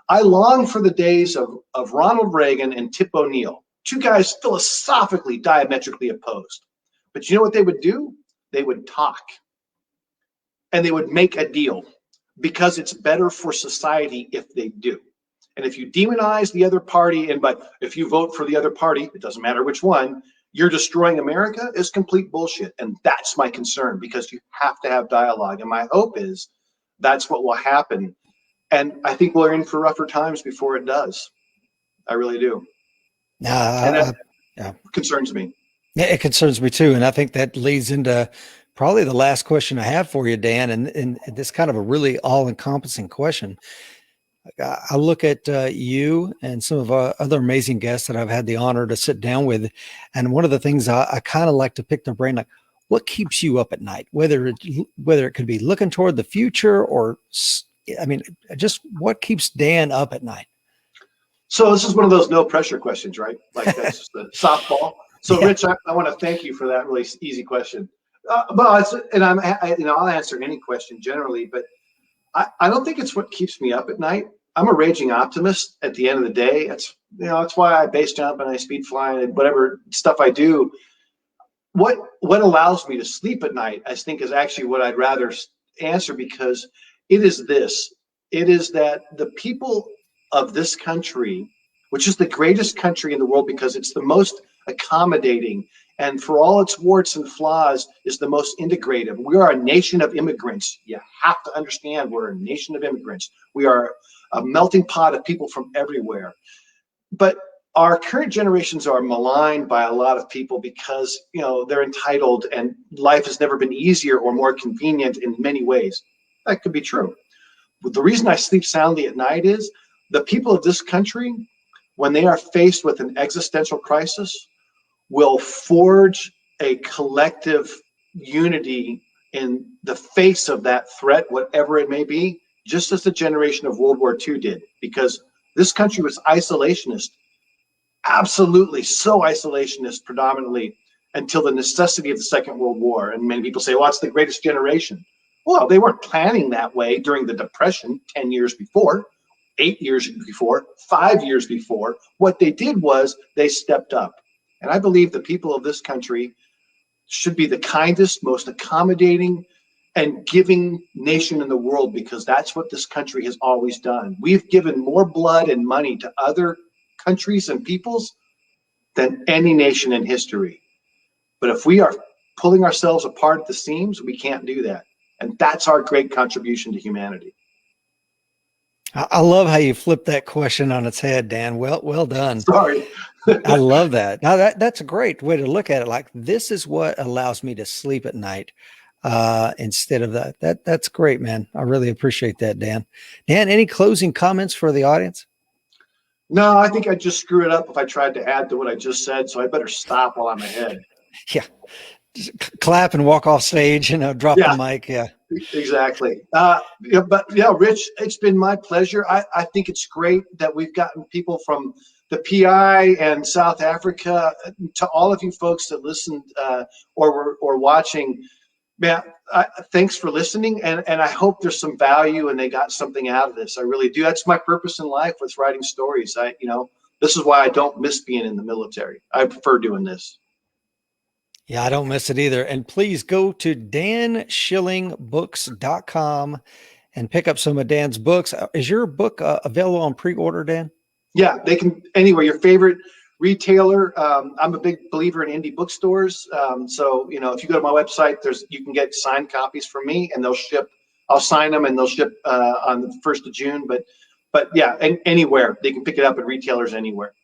I long for the days of Ronald Reagan and Tip O'Neill, two guys philosophically diametrically opposed. But you know what they would do? They would talk. And they would make a deal, because it's better for society if they do. And if you demonize the other party, but if you vote for the other party, it doesn't matter which one, you're destroying America, is complete bullshit. And that's my concern, because you have to have dialogue. And my hope is that's what will happen. And I think we're in for rougher times before it does. I really do. And that concerns me. Yeah, it concerns me too. And I think that leads into probably the last question I have for you, Dan. And this kind of a really all-encompassing question. I look at you and some of our other amazing guests that I've had the honor to sit down with. And one of the things I kind of like to pick their brain, like, what keeps you up at night? Whether it could be looking toward the future, or just what keeps Dan up at night? So this is one of those no pressure questions, right? Like, that's just a softball. So, yeah. Rich, I want to thank you for that really easy question. I'll answer any question generally, but I don't think it's what keeps me up at night. I'm a raging optimist at the end of the day. That's why I base jump and I speed fly and whatever stuff I do. What allows me to sleep at night, I think, is actually what I'd rather answer, because it is this. It is that the people of this country, which is the greatest country in the world because it's the most accommodating, and for all its warts and flaws, is the most integrative. We are a nation of immigrants. You have to understand, we're a nation of immigrants. We are a melting pot of people from everywhere. But our current generations are maligned by a lot of people because they're entitled, and life has never been easier or more convenient in many ways. That could be true. But the reason I sleep soundly at night is the people of this country, when they are faced with an existential crisis, will forge a collective unity in the face of that threat, whatever it may be, just as the generation of World War II did, because this country was isolationist, absolutely so isolationist predominantly, until the necessity of the Second World War. And many people say, well, it's the greatest generation. Well, they weren't planning that way during the Depression 10 years before, 8 years before, 5 years before. What they did was they stepped up. And I believe the people of this country should be the kindest, most accommodating, and giving nation in the world, because that's what this country has always done. We've given more blood and money to other countries and peoples than any nation in history. But if we are pulling ourselves apart at the seams, we can't do that. And that's our great contribution to humanity. I love how you flipped that question on its head, Dan. Well done. Sorry. I love that. Now that's a great way to look at it. Like, this is what allows me to sleep at night, instead of that. That's great, man. I really appreciate that, Dan. Dan, any closing comments for the audience? No, I think I just screw it up if I tried to add to what I just said. So I better stop while I'm ahead. Yeah. Just clap and walk off stage, drop the Yeah, mic. Yeah. exactly. Yeah, but yeah, Rich, it's been my pleasure. I think it's great that we've gotten people from the PI and South Africa, to all of you folks that listened, or watching. Man, thanks for listening, and I hope there's some value and they got something out of this. I really do. That's my purpose in life, with writing stories. This is why I don't miss being in the military. I prefer doing this. Yeah, I don't miss it either. And please go to danschillingbooks.com and pick up some of Dan's books. Is your book available on pre-order, Dan? Yeah, they can anywhere. Your favorite retailer. I'm a big believer in indie bookstores. So if you go to my website, you can get signed copies from me, and they'll ship. I'll sign them, and they'll ship on the 1st of June. But yeah, and anywhere they can pick it up at retailers anywhere.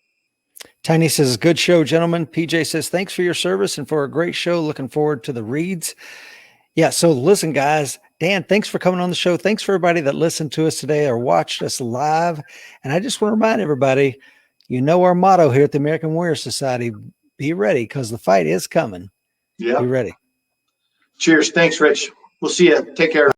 Tiny says, good show, gentlemen. PJ says, thanks for your service and for a great show. Looking forward to the reads. Yeah. So listen, guys, Dan, thanks for coming on the show. Thanks for everybody that listened to us today or watched us live. And I just want to remind everybody, our motto here at the American Warrior Society: be ready, because the fight is coming. Yeah. Be ready. Cheers. Thanks, Rich. We'll see you. Take care.